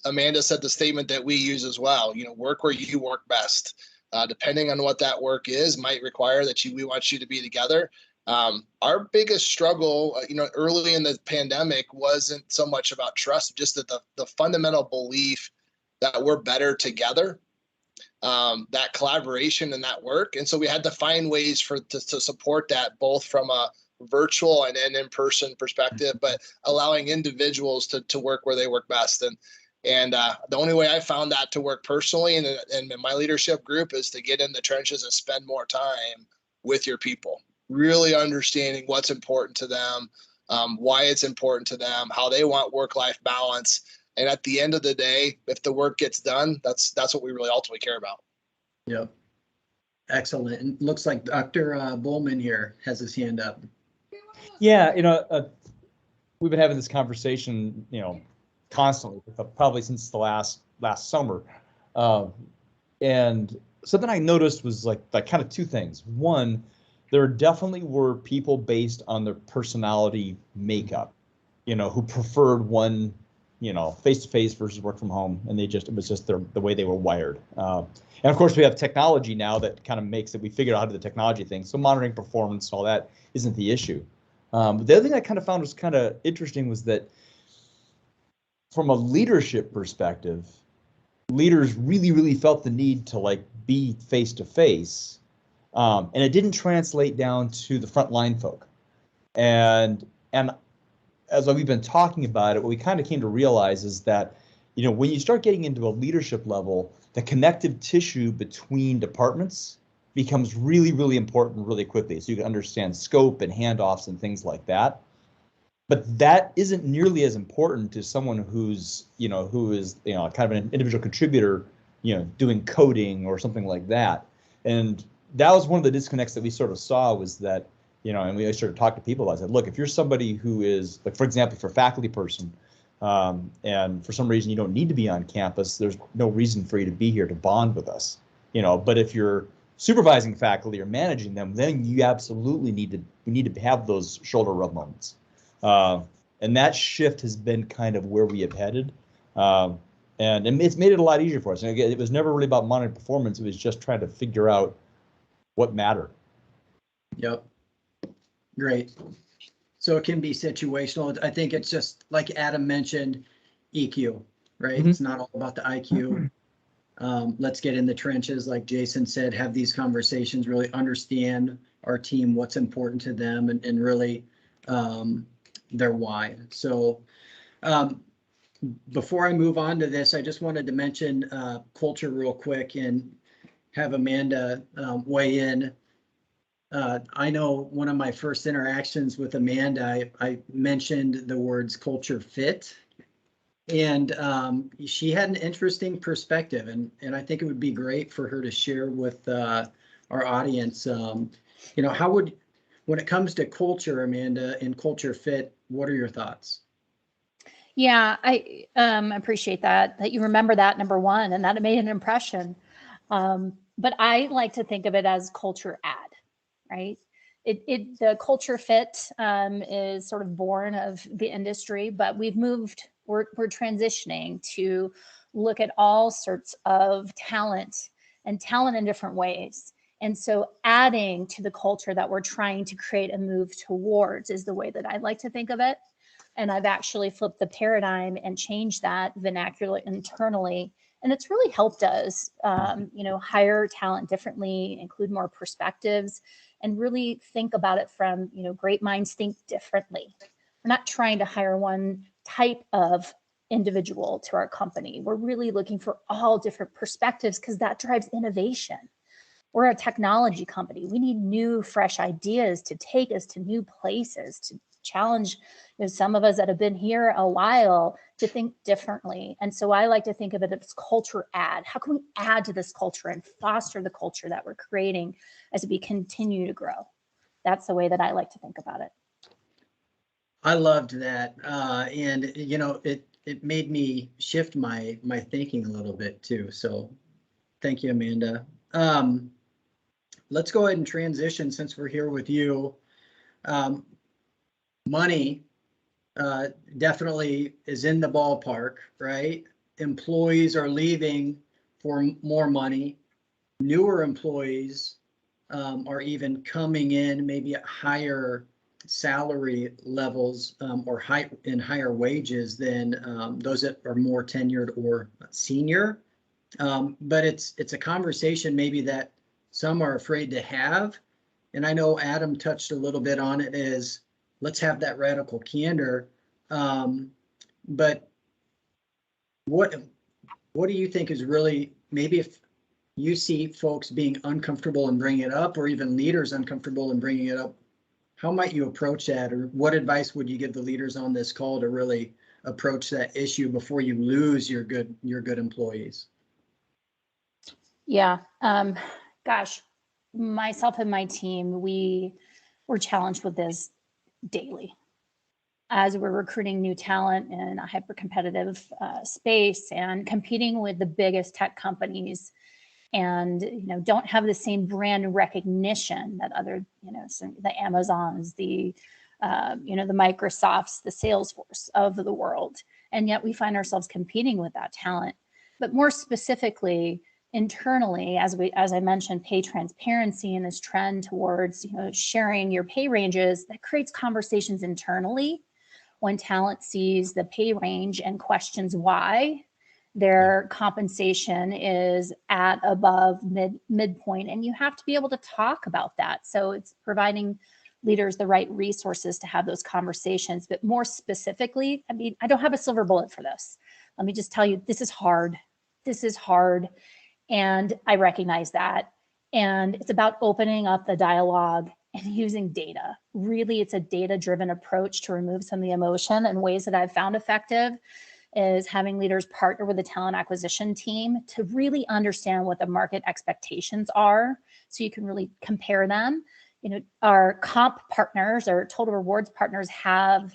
Amanda said the statement that we use as well, work where you work best. Depending on what that work is, might require that we want you to be together. Our biggest struggle, early in the pandemic wasn't so much about trust, just that the fundamental belief that we're better together, that collaboration and that work. And so we had to find ways to support that, both from a virtual and an in-person perspective, but allowing individuals to work where they work best. And the only way I found that to work personally and in my leadership group is to get in the trenches and spend more time with your people, really understanding what's important to them, why it's important to them, how they want work-life balance. And at the end of the day, if the work gets done, that's what we really ultimately care about. Yep. Excellent. And looks like Dr. Bowman here has his hand up. Yeah, we've been having this conversation, constantly, probably since the last summer. And something I noticed was like kind of two things. One, there definitely were people based on their personality makeup, who preferred one, face-to-face versus work from home, and it was just the way they were wired. And of course, we have technology now that kind of makes it. We figured out how to do the technology thing, so monitoring performance and all that isn't the issue. But the other thing I kind of found was kind of interesting was that from a leadership perspective, leaders really, really felt the need to be face-to-face, and it didn't translate down to the frontline folk. And as we've been talking about it, what we kind of came to realize is that, when you start getting into a leadership level, the connective tissue between departments becomes really, really important really quickly. So you can understand scope and handoffs and things like that. But that isn't nearly as important to someone who is kind of an individual contributor, doing coding or something like that. And that was one of the disconnects that we sort of saw, was that, and we started to talk to people. I said, look, if you're somebody who is, like, for example, for a faculty person, and for some reason you don't need to be on campus, there's no reason for you to be here to bond with us, but if you're supervising faculty or managing them, then you absolutely need to have those shoulder rub moments. And that shift has been kind of where we have headed. And it's made it a lot easier for us. And again, it was never really about monitoring performance. It was just trying to figure out what mattered. Yep. Great. So it can be situational. I think it's just like Adam mentioned, EQ, right? Mm-hmm. It's not all about the IQ. Let's get in the trenches, like Jason said, have these conversations, really understand our team, what's important to them, and really their why. So before I move on to this, I just wanted to mention culture real quick and have Amanda weigh in. I know one of my first interactions with Amanda, I mentioned the words culture fit, and she had an interesting perspective, and I think it would be great for her to share with our audience. How would, when it comes to culture, Amanda, and culture fit, what are your thoughts? Yeah, I appreciate that you remember that, number one, and that it made an impression. But I like to think of it as culture add, right? The culture fit is sort of born of the industry, but we're transitioning to look at all sorts of talent and talent in different ways. And so adding to the culture that we're trying to create and move towards is the way that I like to think of it. And I've actually flipped the paradigm and changed that vernacular internally. And it's really helped us, hire talent differently, include more perspectives, and really think about it from, great minds think differently. We're not trying to hire one type of individual to our company. We're really looking for all different perspectives because that drives innovation. We're a technology company. We need new, fresh ideas to take us to new places, to challenge some of us that have been here a while to think differently. And so I like to think of it as culture add. How can we add to this culture and foster the culture that we're creating as we continue to grow? That's the way that I like to think about it. I loved that. And it made me shift my thinking a little bit too. So thank you, Amanda. Let's go ahead and transition since we're here with you. Money definitely is in the ballpark, right? Employees are leaving for more money. Newer employees are even coming in maybe at higher salary levels or higher wages than those that are more tenured or senior. But it's a conversation maybe that some are afraid to have. And I know Adam touched a little bit on it, is let's have that radical candor. But what do you think is really, maybe if you see folks being uncomfortable in bringing it up, or even leaders uncomfortable in bringing it up, how might you approach that? Or what advice would you give the leaders on this call to really approach that issue before you lose your good employees? Yeah, gosh, myself and my team, we're challenged with this daily as we're recruiting new talent in a hyper-competitive space and competing with the biggest tech companies, and don't have the same brand recognition that other the Amazons, the Microsofts, the Salesforce of the world, and yet we find ourselves competing with that talent. But more specifically, internally, as I mentioned, pay transparency and this trend towards sharing your pay ranges, that creates conversations internally when talent sees the pay range and questions why their compensation is at above midpoint, and you have to be able to talk about that. So it's providing leaders the right resources to have those conversations. But more specifically, I don't have a silver bullet for this. Let me just tell you, this is hard. And I recognize that. And it's about opening up the dialogue and using data. Really, it's a data-driven approach to remove some of the emotion. And ways that I've found effective is having leaders partner with the talent acquisition team to really understand what the market expectations are, so you can really compare them. Our comp partners, or total rewards partners, have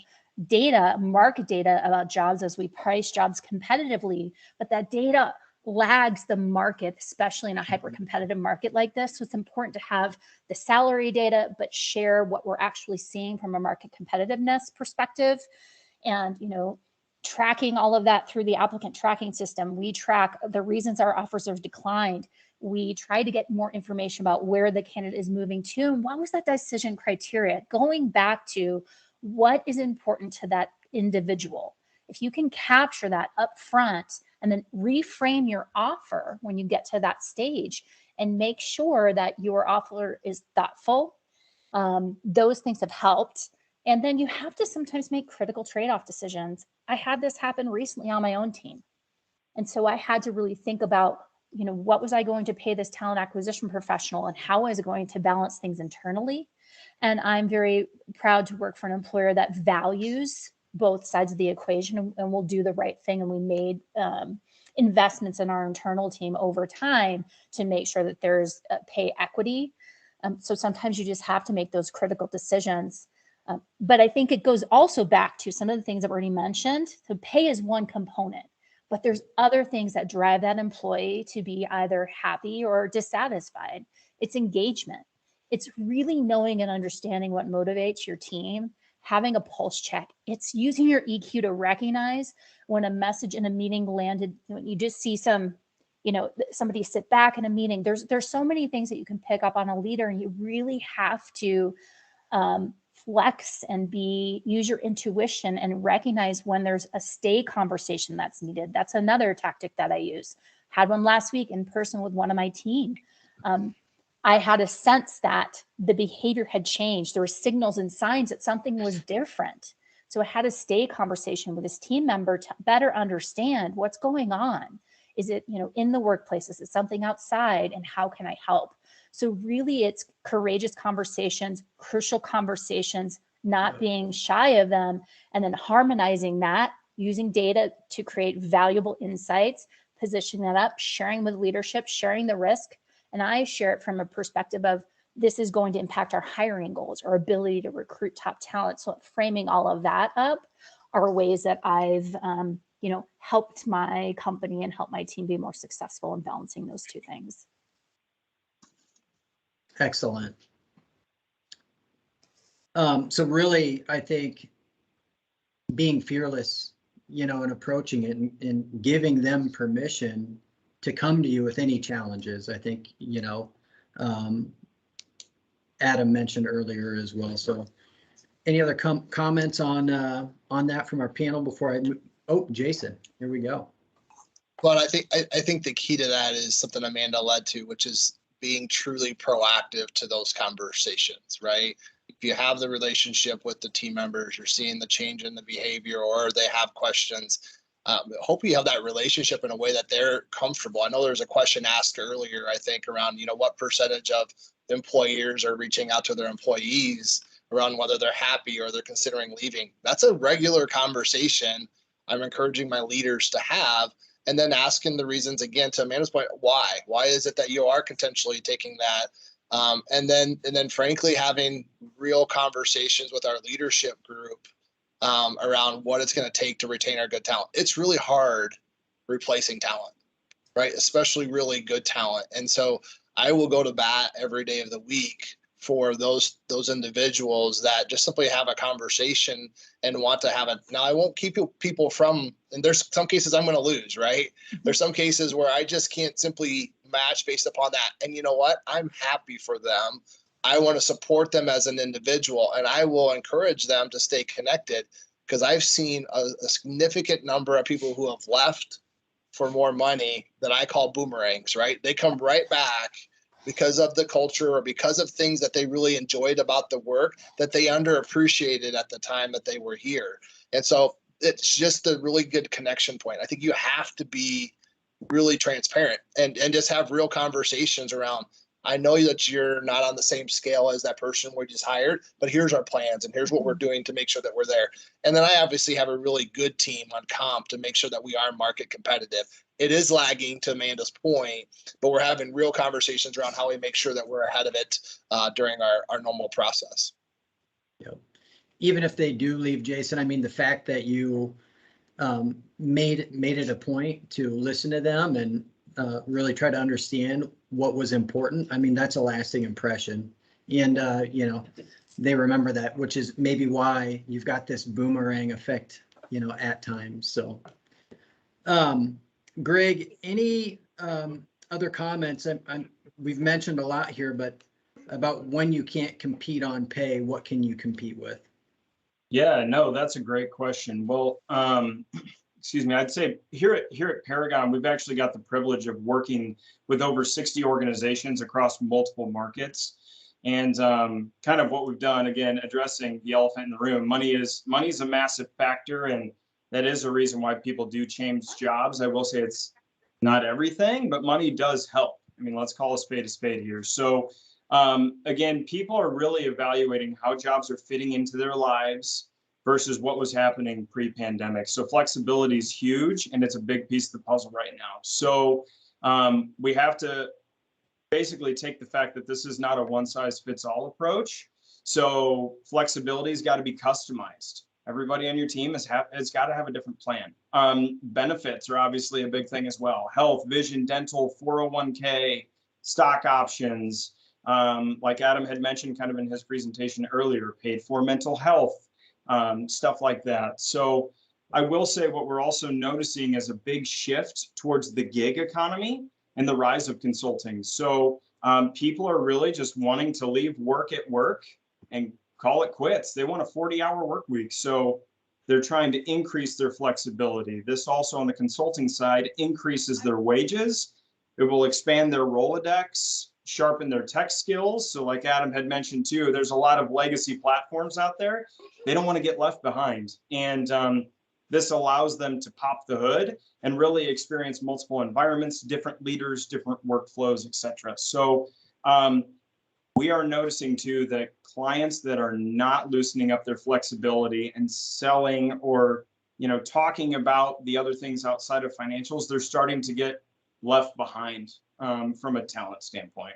data, market data about jobs as we price jobs competitively, but that data lags the market, especially in a hyper-competitive market like this. So it's important to have the salary data, but share what we're actually seeing from a market competitiveness perspective. And, tracking all of that through the applicant tracking system. We track the reasons our offers have declined. We try to get more information about where the candidate is moving to and what was that decision criteria, going back to what is important to that individual. If you can capture that up front and then reframe your offer when you get to that stage and make sure that your offer is thoughtful, those things have helped. And then you have to sometimes make critical trade-off decisions. I had this happen recently on my own team. And so I had to really think about, what was I going to pay this talent acquisition professional and how was I going to balance things internally? And I'm very proud to work for an employer that values both sides of the equation and will do the right thing. And we made investments in our internal team over time to make sure that there's pay equity. So sometimes you just have to make those critical decisions. But I think it goes also back to some of the things I've already mentioned. So pay is one component, but there's other things that drive that employee to be either happy or dissatisfied. It's engagement. It's really knowing and understanding what motivates your team, having a pulse check. It's using your EQ to recognize when a message in a meeting landed, when you just see somebody sit back in a meeting. There's so many things that you can pick up on a leader, and you really have to flex and use your intuition and recognize when there's a stay conversation that's needed. That's another tactic that I use. Had one last week in person with one of my team. I had a sense that the behavior had changed. There were signals and signs that something was different. So I had a stay conversation with this team member to better understand what's going on. Is it, in the workplace? Is it something outside? And how can I help? So really, it's courageous conversations, crucial conversations, not being shy of them, and then harmonizing that, using data to create valuable insights, positioning that up, sharing with leadership, sharing the risk. And I share it from a perspective of this is going to impact our hiring goals, our ability to recruit top talent. So framing all of that up are ways that I've, helped my company and helped my team be more successful in balancing those two things. Excellent. So really, I think being fearless, and approaching it and giving them permission to come to you with any challenges. I think, Adam mentioned earlier as well. So any other comments on that from our panel before I move? Oh, Jason, here we go. But I think the key to that is something Amanda led to, which is being truly proactive to those conversations, right? If you have the relationship with the team members, you're seeing the change in the behavior, or they have questions. Hope you have that relationship in a way that they're comfortable. I know there was a question asked earlier, I think, around, what percentage of employers are reaching out to their employees around whether they're happy or they're considering leaving. That's a regular conversation I'm encouraging my leaders to have, and then asking the reasons, again, to Amanda's point, why? Why is it that you are potentially taking that? And then frankly, having real conversations with our leadership group around what it's going to take to retain our good talent. It's really hard replacing talent, right? Especially really good talent. And so I will go to bat every day of the week for those individuals that just simply have a conversation and want to have it. Now, I won't keep people from, and there's some cases I'm going to lose, right? There's some cases where I just can't simply match based upon that. And you know what? I'm happy for them. I want to support them as an individual, and I will encourage them to stay connected, because I've seen a significant number of people who have left for more money that I call boomerangs, right? They come right back because of the culture or because of things that they really enjoyed about the work that they underappreciated at the time that they were here. And so it's just a really good connection point. I think you have to be really transparent and just have real conversations around, I know that you're not on the same scale as that person we just hired, but here's our plans and here's what we're doing to make sure that we're there. And then I obviously have a really good team on comp to make sure that we are market competitive. It is lagging, to Amanda's point, but we're having real conversations around how we make sure that we're ahead of it during our normal process. Yep. Even if they do leave, Jason, I mean, the fact that you made it a point to listen to them and really try to understand what was important. I mean, that's a lasting impression. And, they remember that, which is maybe why you've got this boomerang effect, at times. So, Greg, any other comments? We've mentioned a lot here, but about when you can't compete on pay, what can you compete with? Yeah, no, that's a great question. Well, excuse me, I'd say here at Paragon, we've actually got the privilege of working with over 60 organizations across multiple markets. And kind of what we've done, again, addressing the elephant in the room, money is a massive factor, and that is a reason why people do change jobs. I will say it's not everything, but money does help. I mean, let's call a spade here. So again, people are really evaluating how jobs are fitting into their lives versus what was happening pre-pandemic. So flexibility is huge, and it's a big piece of the puzzle right now. So we have to basically take the fact that this is not a one-size-fits-all approach. So flexibility has got to be customized. Everybody on your team has got to have a different plan. Benefits are obviously a big thing as well. Health, vision, dental, 401k, stock options. Like Adam had mentioned kind of in his presentation earlier, paid for mental health, stuff like that. So I will say what we're also noticing is a big shift towards the gig economy and the rise of consulting. So people are really just wanting to leave work at work and call it quits. They want a 40-hour work week. So they're trying to increase their flexibility. This also on the consulting side increases their wages. It will expand their Rolodex, sharpen their tech skills. So like Adam had mentioned too, there's a lot of legacy platforms out there. They don't want to get left behind. And this allows them to pop the hood and really experience multiple environments, different leaders, different workflows, et cetera. So we are noticing too that clients that are not loosening up their flexibility and selling or talking about the other things outside of financials, they're starting to get left behind from a talent standpoint.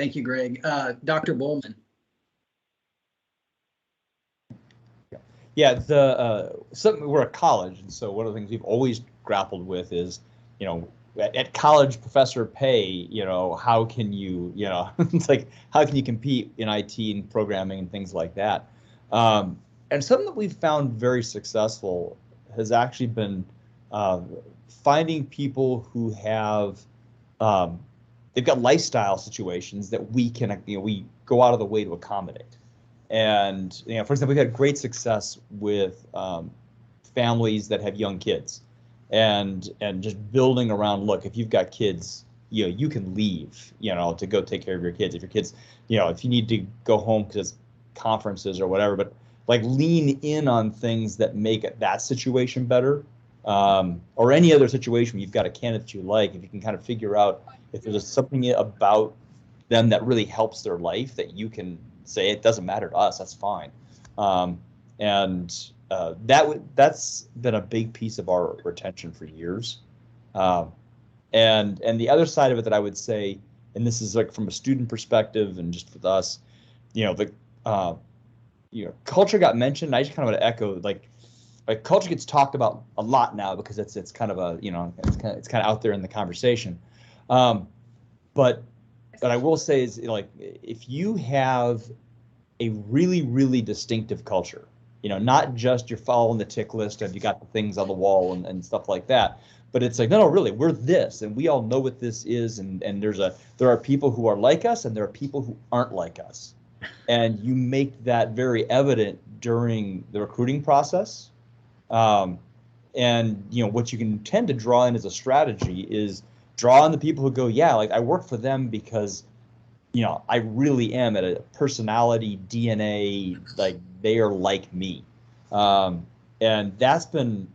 Thank you, Greg. Dr. Bowman. Yeah, something we're a college, and so one of the things we've always grappled with is, at college professor pay, how can you, it's like how can you compete in IT and programming and things like that. And something that we've found very successful has actually been finding people who have they've got lifestyle situations that we can we go out of the way to accommodate. And for example, we've had great success with families that have young kids, and just building around. Look, if you've got kids, you can leave, to go take care of your kids. If your kids, if you need to go home because conferences or whatever, but like lean in on things that make that situation better, or any other situation where you've got a candidate that you like. If you can kind of figure out if there's something about them that really helps their life that you can say it doesn't matter to us, that's fine. That's been a big piece of our retention for years. And the other side of it that I would say, and this is like from a student perspective and just with us, culture got mentioned. I just kind of want to echo like culture gets talked about a lot now because it's kind of a it's kind of out there in the conversation. But I will say is if you have a really, really distinctive culture, not just you're following the tick list and you got the things on the wall and stuff like that, but it's like, no, really, we're this, and we all know what this is, and there are people who are like us and there are people who aren't like us, and you make that very evident during the recruiting process. And what you can tend to draw in as a strategy is draw on the people who go, yeah, like I work for them because I really am at a personality DNA, like they are like me. And that's been,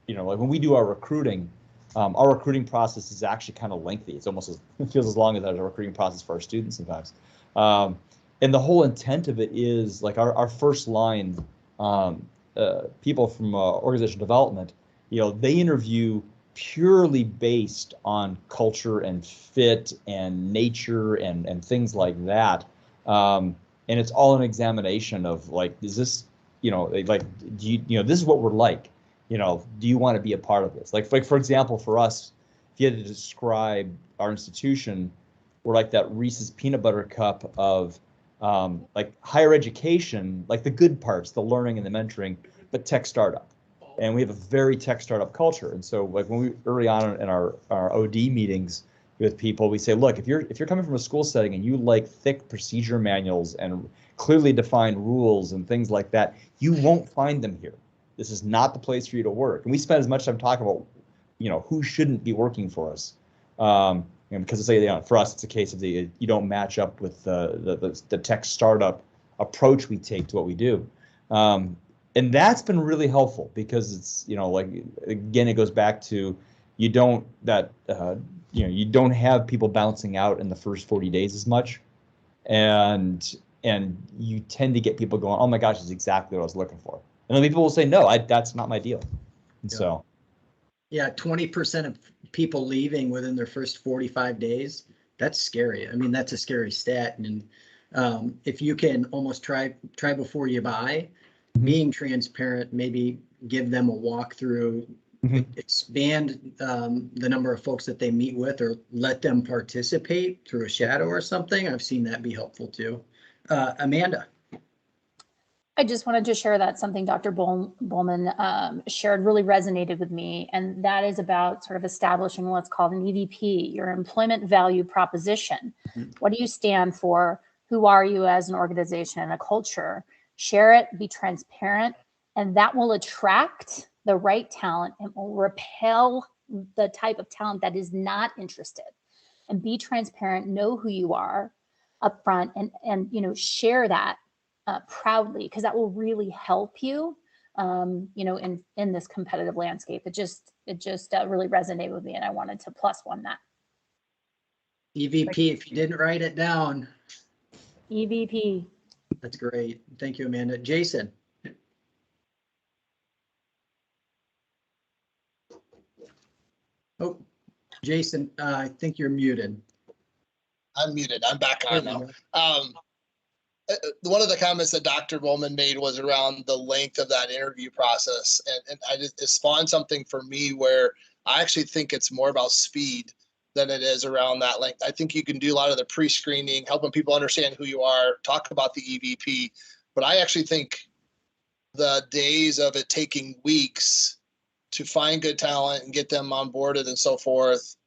like when we do our recruiting process is actually kind of lengthy. It's almost it feels as long as our recruiting process for our students sometimes. And the whole intent of it is like our first line, people from organizational development, they interview purely based on culture and fit and nature and things like that. And it's all an examination of like, is this, like, do you, this is what we're like, do you want to be a part of this? Like for example, for us, if you had to describe our institution, we're like that Reese's peanut butter cup of like higher education, like the good parts, the learning and the mentoring, but tech startup. And we have a very tech startup culture. And so like when we early on in our OD meetings with people, we say, look, if you're coming from a school setting and you like thick procedure manuals and clearly defined rules and things like that, you won't find them here. This is not the place for you to work. And we spend as much time talking about, who shouldn't be working for us. And because it's for us, it's a case of you don't match up with the tech startup approach we take to what we do. And that's been really helpful because it's, like, again, it goes back to you don't have people bouncing out in the first 40 days as much. And you tend to get people going, oh my gosh, this is exactly what I was looking for. And then people will say, no, that's not my deal. And Yeah. so. Yeah, 20% of people leaving within their first 45 days, that's scary. I mean, that's a scary stat. And if you can almost try before you buy, being transparent, maybe give them a walkthrough, expand the number of folks that they meet with, or let them participate through a shadow or something. I've seen that be helpful too. Amanda. I just wanted to share that something Dr. Bowman shared really resonated with me, and that is about sort of establishing what's called an EVP, your employment value proposition. What do you stand for? Who are you as an organization and a culture? Share it, be transparent, and that will attract the right talent and will repel the type of talent that is not interested. And be transparent, know who you are up front, and share that proudly, because that will really help you, in this competitive landscape. It just really resonated with me, and I wanted to +1 that. EVP, if you didn't write it down. EVP. That's great. Thank you, Amanda. Jason. Oh, Jason, I think you're muted. I'm muted. I'm back There on we now. go. One of the comments that Dr. Bowman made was around the length of that interview process. And it spawned something for me where I actually think it's more about speed than it is around that length. I think you can do a lot of the pre-screening, helping people understand who you are, talk about the EVP. But I actually think the days of it taking weeks to find good talent and get them onboarded and so forth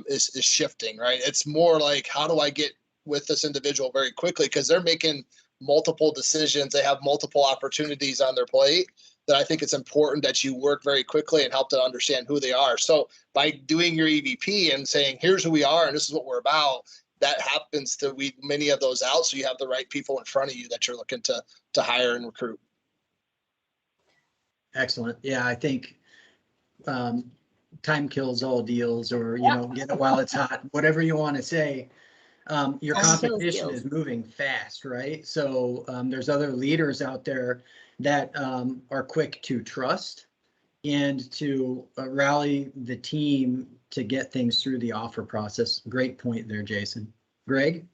is shifting, right? It's more like, how do I get with this individual very quickly? Because they're making multiple decisions. They have multiple opportunities on their plate that I think it's important that you work very quickly and help to understand who they are. So by doing your EVP and saying, here's who we are and this is what we're about, that happens to weed many of those out. So you have the right people in front of you that you're looking to hire and recruit. Excellent. Yeah, I think time kills all deals, or, you know, get it while it's hot, whatever you want to say. Your Time kills competition deals. is moving fast, right? So there's other leaders out there that are quick to trust and to rally the team to get things through the offer process. Great point there, Jason. Greg?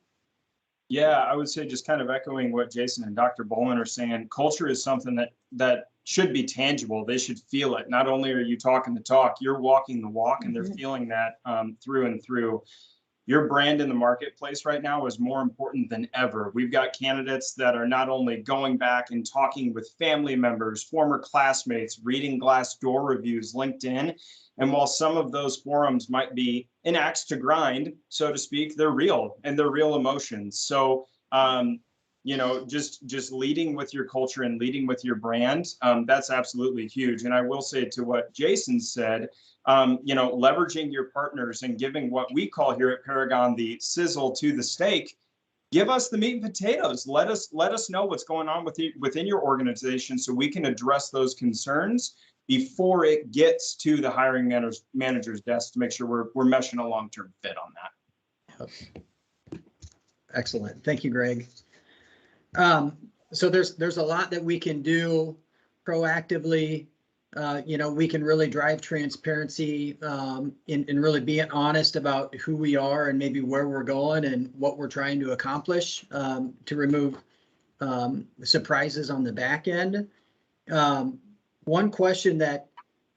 Yeah, I would say, just kind of echoing what Jason and Dr. Bowman are saying, culture is something that should be tangible. They should feel it. Not only are you talking the talk, you're walking the walk, and they're feeling that through and through. Your brand in the marketplace right now is more important than ever. We've got candidates that are not only going back and talking with family members, former classmates, reading Glassdoor reviews, LinkedIn. And while some of those forums might be an axe to grind, so to speak, they're real, and they're real emotions. So, you know, just leading with your culture and leading with your brand, that's absolutely huge. And I will say, to what Jason said, you know, leveraging your partners and giving what we call here at Paragon the sizzle to the steak. Give us the meat and potatoes. Let us know what's going on within your organization, so we can address those concerns before it gets to the hiring manager's desk, to make sure we're meshing a long-term fit on that. Excellent. Thank you, Greg. So there's a lot that we can do proactively. You know, we can really drive transparency and really be honest about who we are and maybe where we're going and what we're trying to accomplish to remove surprises on the back end. One question that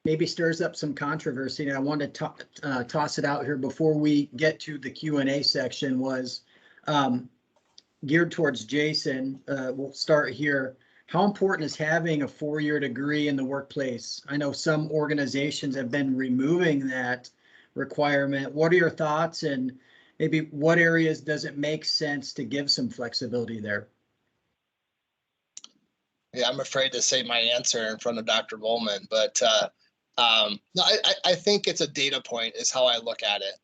maybe stirs up some controversy, and I want to toss it out here before we get to the Q&A section, was geared towards Jason. We'll start here. How important is having a 4-year degree in the workplace? I know some organizations have been removing that requirement. What are your thoughts, and maybe what areas does it make sense to give some flexibility there? Yeah, I'm afraid to say my answer in front of Dr. Bowman, but no, I think it's a data point is how I look at it.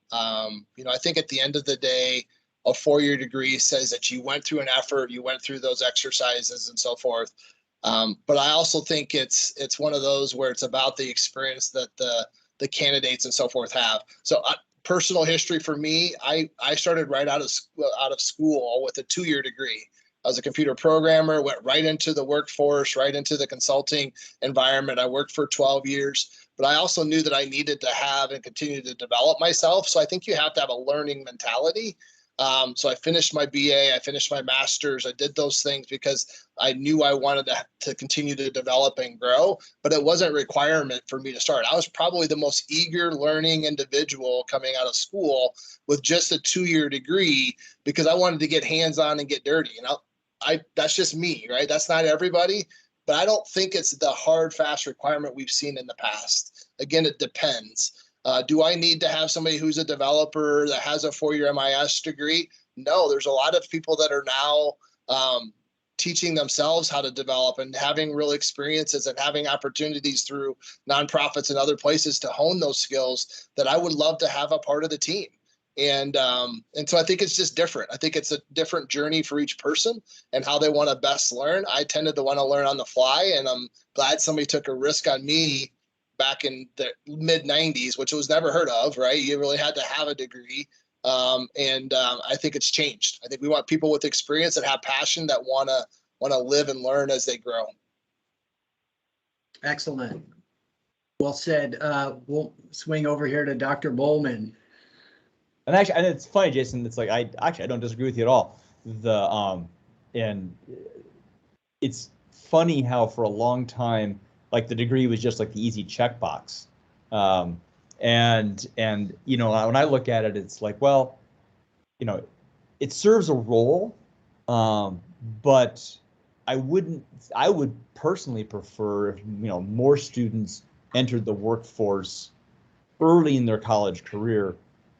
You know, I think at the end of the day, a 4-year degree says that you went through an effort, you went through those exercises and so forth. But I also think it's one of those where it's about the experience that the candidates and so forth have. So personal history for me, I started right out of school with a 2-year degree. I was a computer programmer, went right into the workforce, right into the consulting environment. I worked for 12 years, but I also knew that I needed to have and continue to develop myself. So I think you have to have a learning mentality. So I finished my BA, I finished my master's, I did those things because I knew I wanted to continue to develop and grow, but it wasn't a requirement for me to start. I was probably the most eager learning individual coming out of school with just a 2-year degree because I wanted to get hands-on and get dirty. You know, that's just me, right? That's not everybody, but I don't think it's the hard, fast requirement we've seen in the past. Again, it depends. Do I need to have somebody who's a developer that has a 4-year MIS degree? No, there's a lot of people that are now teaching themselves how to develop and having real experiences and having opportunities through nonprofits and other places to hone those skills that I would love to have a part of the team. And so I think it's just different. I think it's a different journey for each person and how they want to best learn. I tended to want to learn on the fly, and I'm glad somebody took a risk on me back in the mid 90s, which was never heard of, right? You really had to have a degree. I think it's changed. I think we want people with experience that have passion, that want to live and learn as they grow. And actually, and it's funny, Jason. It's like I don't disagree with you at all. And it's funny how for a long time, like the degree was just like the easy checkbox. And you know, when I look at it, it's like, well, you know, it serves a role, but I would personally prefer if, you know, more students entered the workforce early in their college career,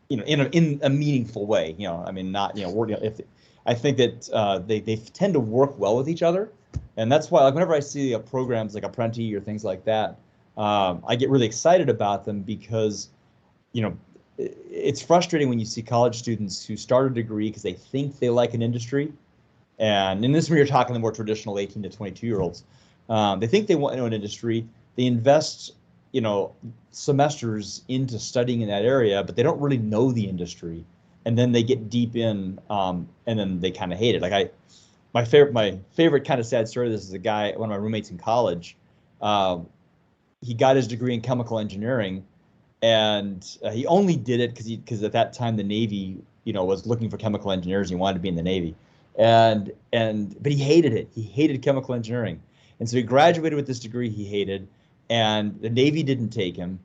you know, in a meaningful way. You know, I mean, not, you know, working. If I think that they tend to work well with each other, and that's why, like, whenever I see programs like Apprenti or things like that, I get really excited about them because, you know, it's frustrating when you see college students who start a degree because they think they like an industry. And in this, when you're talking the more traditional 18 to 22-year-olds, they think they want to know an industry. They invest, you know, semesters into studying in that area, but they don't really know the industry. And then they get deep in, and then they kind of hate it. Like my favorite kind of sad story. This is a guy, one of my roommates in college. He got his degree in chemical engineering, and he only did it because at that time the Navy, you know, was looking for chemical engineers. And he wanted to be in the Navy, but he hated it. He hated chemical engineering, and so he graduated with this degree he hated, and the Navy didn't take him,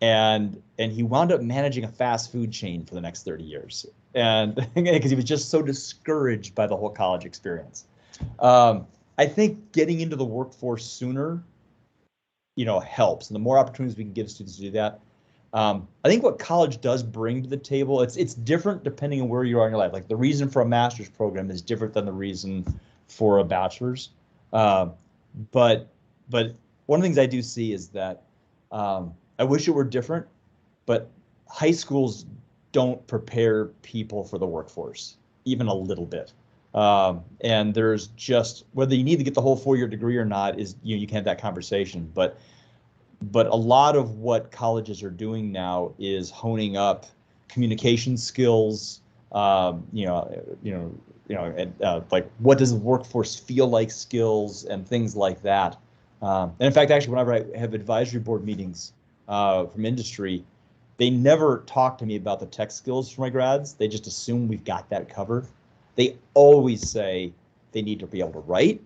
and he wound up managing a fast food chain for the next 30 years, and because he was just so discouraged by the whole college experience. I think getting into the workforce sooner, you know, helps, and the more opportunities we can give students to do that. I think what college does bring to the table, it's different depending on where you are in your life. Like the reason for a master's program is different than the reason for a bachelor's. But one of the things I do see is that I wish it were different, but high schools don't prepare people for the workforce, even a little bit. And there's just, whether you need to get the whole 4-year degree or not is, you know, you can have that conversation, but a lot of what colleges are doing now is honing up communication skills, like what does the workforce feel like skills and things like that. And in fact, actually, whenever I have advisory board meetings from industry, they never talk to me about the tech skills for my grads. They just assume we've got that covered. They always say they need to be able to write.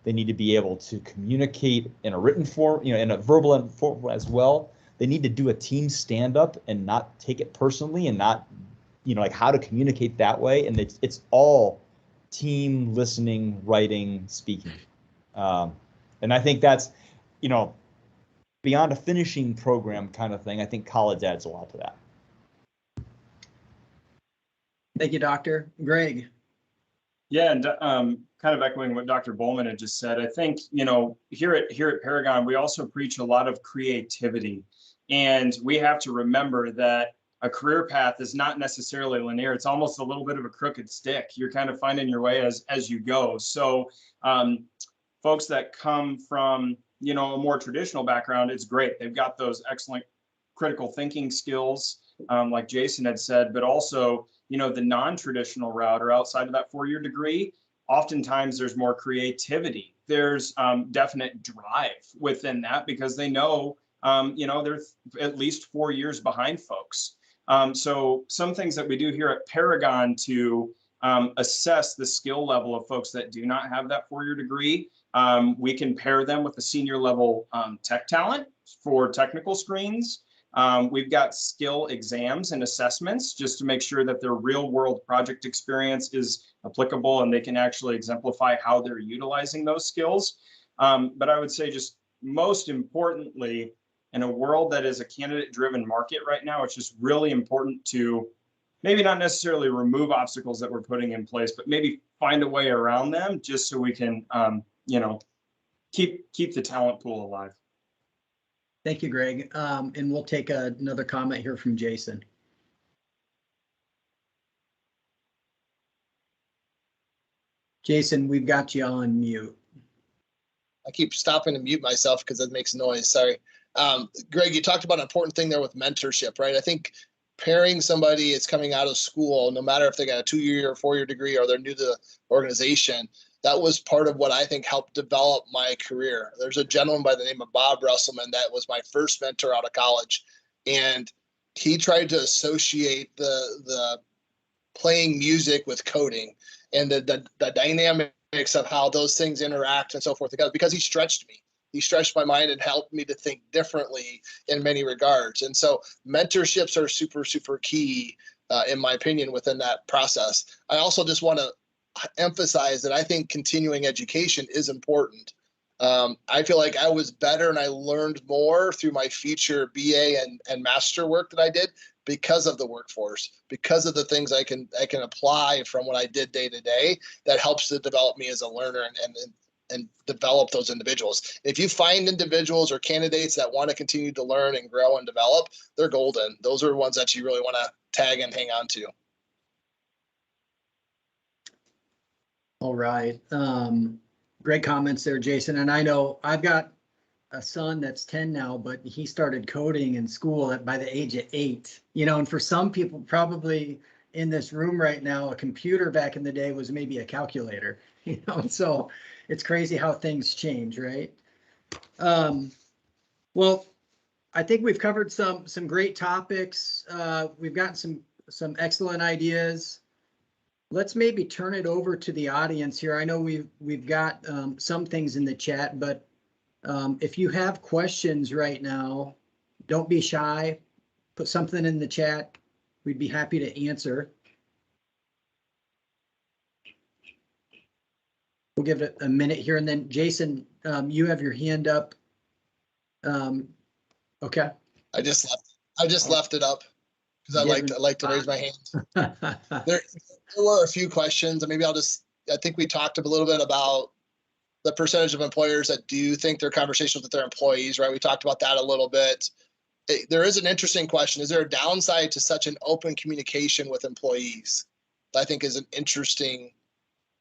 They need to be able to communicate in a written form, you know, in a verbal form as well. They need to do a team stand-up and not take it personally, and not, you know, like how to communicate that way. And it's all team listening, writing, speaking. And I think that's, you know, beyond a finishing program kind of thing. I think college adds a lot to that. Thank you, Doctor. Greg. Yeah, and kind of echoing what Dr. Bowman had just said, I think, you know, here at Paragon, we also preach a lot of creativity, and we have to remember that a career path is not necessarily linear. It's almost a little bit of a crooked stick. You're kind of finding your way as you go. So folks that come from, you know, a more traditional background, it's great. They've got those excellent critical thinking skills, like Jason had said, but also, you know, the non-traditional route or outside of that 4-year degree, oftentimes there's more creativity. There's definite drive within that because they know, you know, they're at least 4 years behind folks. So some things that we do here at Paragon to assess the skill level of folks that do not have that 4-year degree, we can pair them with the senior level tech talent for technical screens. We've got skill exams and assessments just to make sure that their real world project experience is applicable and they can actually exemplify how they're utilizing those skills. But I would say, just most importantly, in a world that is a candidate driven market right now, it's just really important to maybe not necessarily remove obstacles that we're putting in place, but maybe find a way around them just so we can, you know, keep the talent pool alive. Thank you, Greg. And we'll take another comment here from Jason. Jason, we've got you on mute. I keep stopping to mute myself because it makes noise. Sorry. Greg, you talked about an important thing there with mentorship, right? I think pairing somebody is coming out of school, no matter if they got a 2-year or 4-year degree or they're new to the organization, that was part of what I think helped develop my career. There's a gentleman by the name of Bob Russellman that was my first mentor out of college. And he tried to associate the playing music with coding and the dynamics of how those things interact and so forth together, because he stretched me. He stretched my mind and helped me to think differently in many regards. And so mentorships are super, super key, in my opinion, within that process. I also just want to emphasize that I think continuing education is important. I feel like I was better and I learned more through my future BA and master work that I did because of the workforce, because of the things I can apply from what I did day to day that helps to develop me as a learner and develop those individuals. If you find individuals or candidates that want to continue to learn and grow and develop, they're golden. Those are ones that you really want to tag and hang on to. All right. Great comments there, Jason. And I know I've got a son that's 10 now, but he started coding in school by the age of 8, and for some people probably in this room right now, a computer back in the day was maybe a calculator, so it's crazy how things change, right? Well, I think we've covered some great topics. We've got some excellent ideas. Let's maybe turn it over to the audience here. I know we've got some things in the chat, but if you have questions right now, don't be shy. Put something in the chat. We'd be happy to answer. We'll give it a minute here, and then Jason, you have your hand up. Okay. I just left it up because I like to raise my hand. There were a few questions, and maybe I think we talked a little bit about the percentage of employers that do think their conversations with their employees, right? We talked about that a little bit. There is an interesting question. Is there a downside to such an open communication with employees? I think is an interesting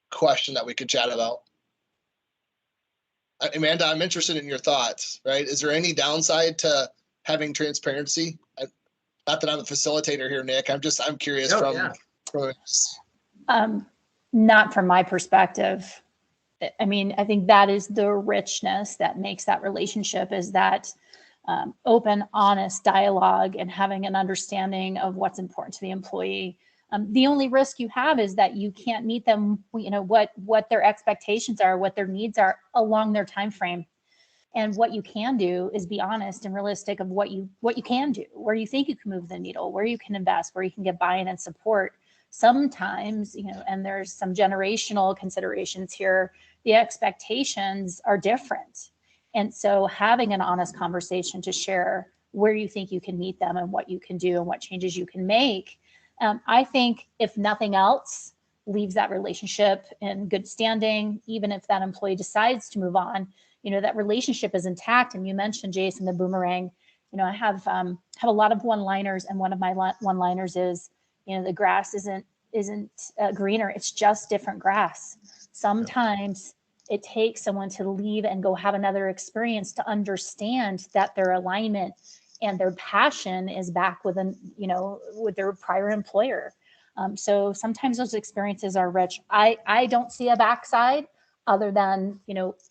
question that we could chat about. Amanda, I'm interested in your thoughts, right? Is there any downside to having transparency? Not that I'm a facilitator here, Nick. I'm curious Not from my perspective. I mean, I think that is the richness that makes that relationship, is that open, honest dialogue and having an understanding of what's important to the employee. The only risk you have is that you can't meet them, what their expectations are, what their needs are along their time frame. And what you can do is be honest and realistic of what you can do, where you think you can move the needle, where you can invest, where you can get buy-in and support. Sometimes, and there's some generational considerations here, the expectations are different. And so having an honest conversation to share where you think you can meet them and what you can do and what changes you can make, I think if nothing else, leaves that relationship in good standing. Even if that employee decides to move on, that relationship is intact. And you mentioned, Jason, the boomerang. I have a lot of one-liners, and one of my one-liners is, the grass isn't greener, it's just different grass. Sometimes it takes someone to leave and go have another experience to understand that their alignment and their passion is back with their prior employer. So sometimes those experiences are rich. I don't see a backside other than,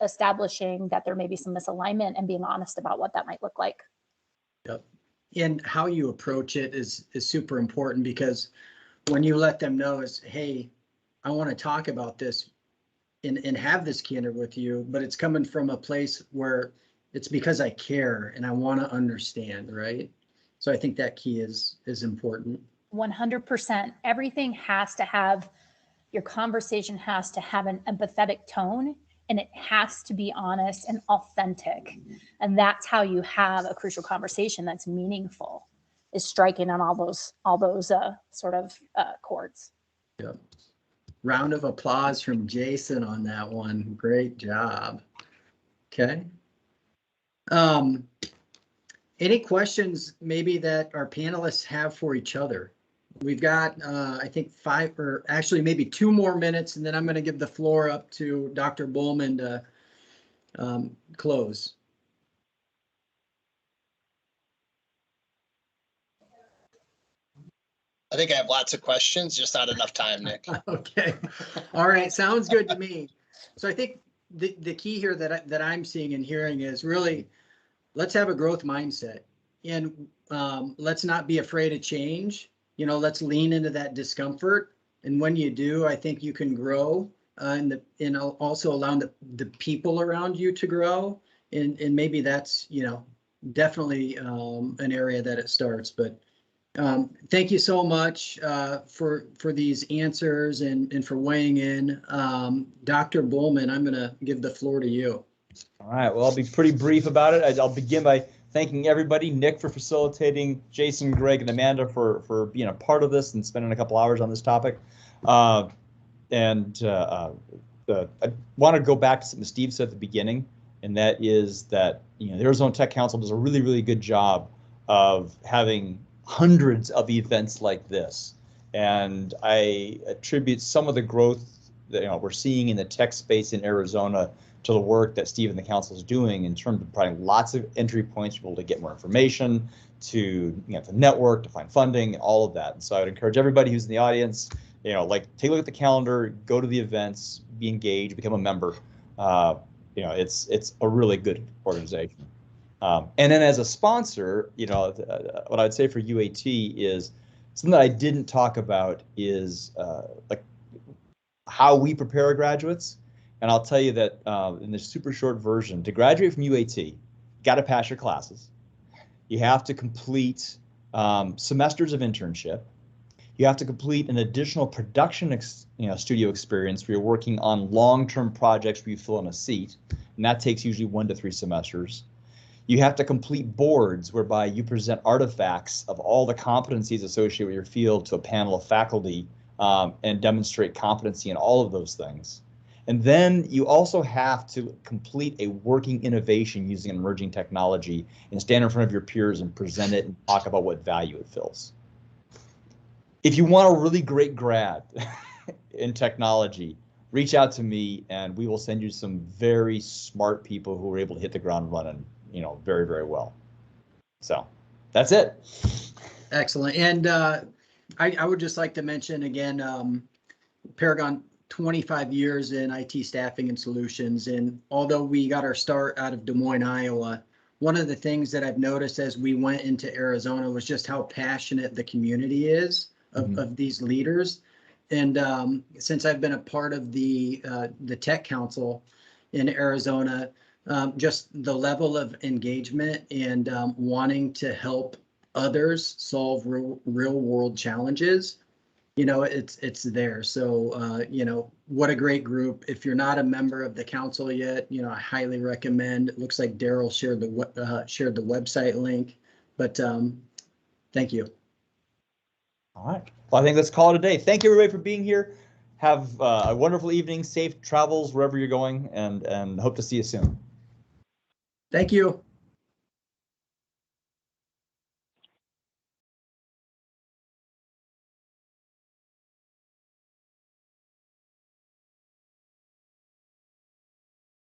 establishing that there may be some misalignment and being honest about what that might look like. Yep. And how you approach it is super important, because when you let them know is, hey, I want to talk about this and have this candor with you, but it's coming from a place where it's because I care and I want to understand, right? So I think that key is important. 100%. Everything has to have, your conversation has to have an empathetic tone, and it has to be honest and authentic. And that's how you have a crucial conversation that's meaningful, is striking on all those sort of chords. Yep. Round of applause from Jason on that one. Great job. Okay. Any questions maybe that our panelists have for each other? We've got, I think 5 or actually maybe 2 more minutes, and then I'm going to give the floor up to Dr. Bullman to close. I think I have lots of questions, just not enough time, Nick. Okay. All right. Sounds good to me. So I think the key here that I'm seeing and hearing is really, let's have a growth mindset. And let's not be afraid of change. Let's lean into that discomfort. And when you do, I think you can grow and also allow the people around you to grow. And maybe that's, definitely an area that it starts. But thank you so much for these answers and for weighing in. Dr. Bullman, I'm going to give the floor to you. All right, well, I'll be pretty brief about it. I'll begin by thanking everybody, Nick for facilitating, Jason, Greg, and Amanda for being a part of this and spending a couple hours on this topic. I want to go back to something Steve said at the beginning, and that is that the Arizona Tech Council does a really, really good job of having hundreds of events like this. And I attribute some of the growth that we're seeing in the tech space in Arizona to the work that Steve and the council is doing in terms of providing lots of entry points for people to get more information, to network, to find funding, and all of that. And so I would encourage everybody who's in the audience, take a look at the calendar, go to the events, be engaged, become a member. It's a really good organization. And then as a sponsor, what I'd say for UAT is something that I didn't talk about is like how we prepare our graduates. And I'll tell you that in the super short version, to graduate from UAT, you got to pass your classes. You have to complete semesters of internship. You have to complete an additional production studio experience where you're working on long-term projects where you fill in a seat, and that takes usually 1 to 3 semesters. You have to complete boards whereby you present artifacts of all the competencies associated with your field to a panel of faculty and demonstrate competency in all of those things. And then you also have to complete a working innovation using an emerging technology and stand in front of your peers and present it and talk about what value it fills. If you want a really great grad in technology, reach out to me and we will send you some very smart people who are able to hit the ground running, very, very well. So that's it. Excellent. And I would just like to mention again, Paragon 25 years in IT staffing and solutions. And although we got our start out of Des Moines, Iowa, one of the things that I've noticed as we went into Arizona was just how passionate the community is of these leaders. And since I've been a part of the Tech Council in Arizona, just the level of engagement and wanting to help others solve real world challenges, it's there. So, what a great group. If you're not a member of the council yet, I highly recommend. It looks like Daryl shared the website link, but thank you. All right. Well, I think let's call it a day. Thank you, everybody, for being here. Have a wonderful evening, safe travels wherever you're going, and hope to see you soon. Thank you.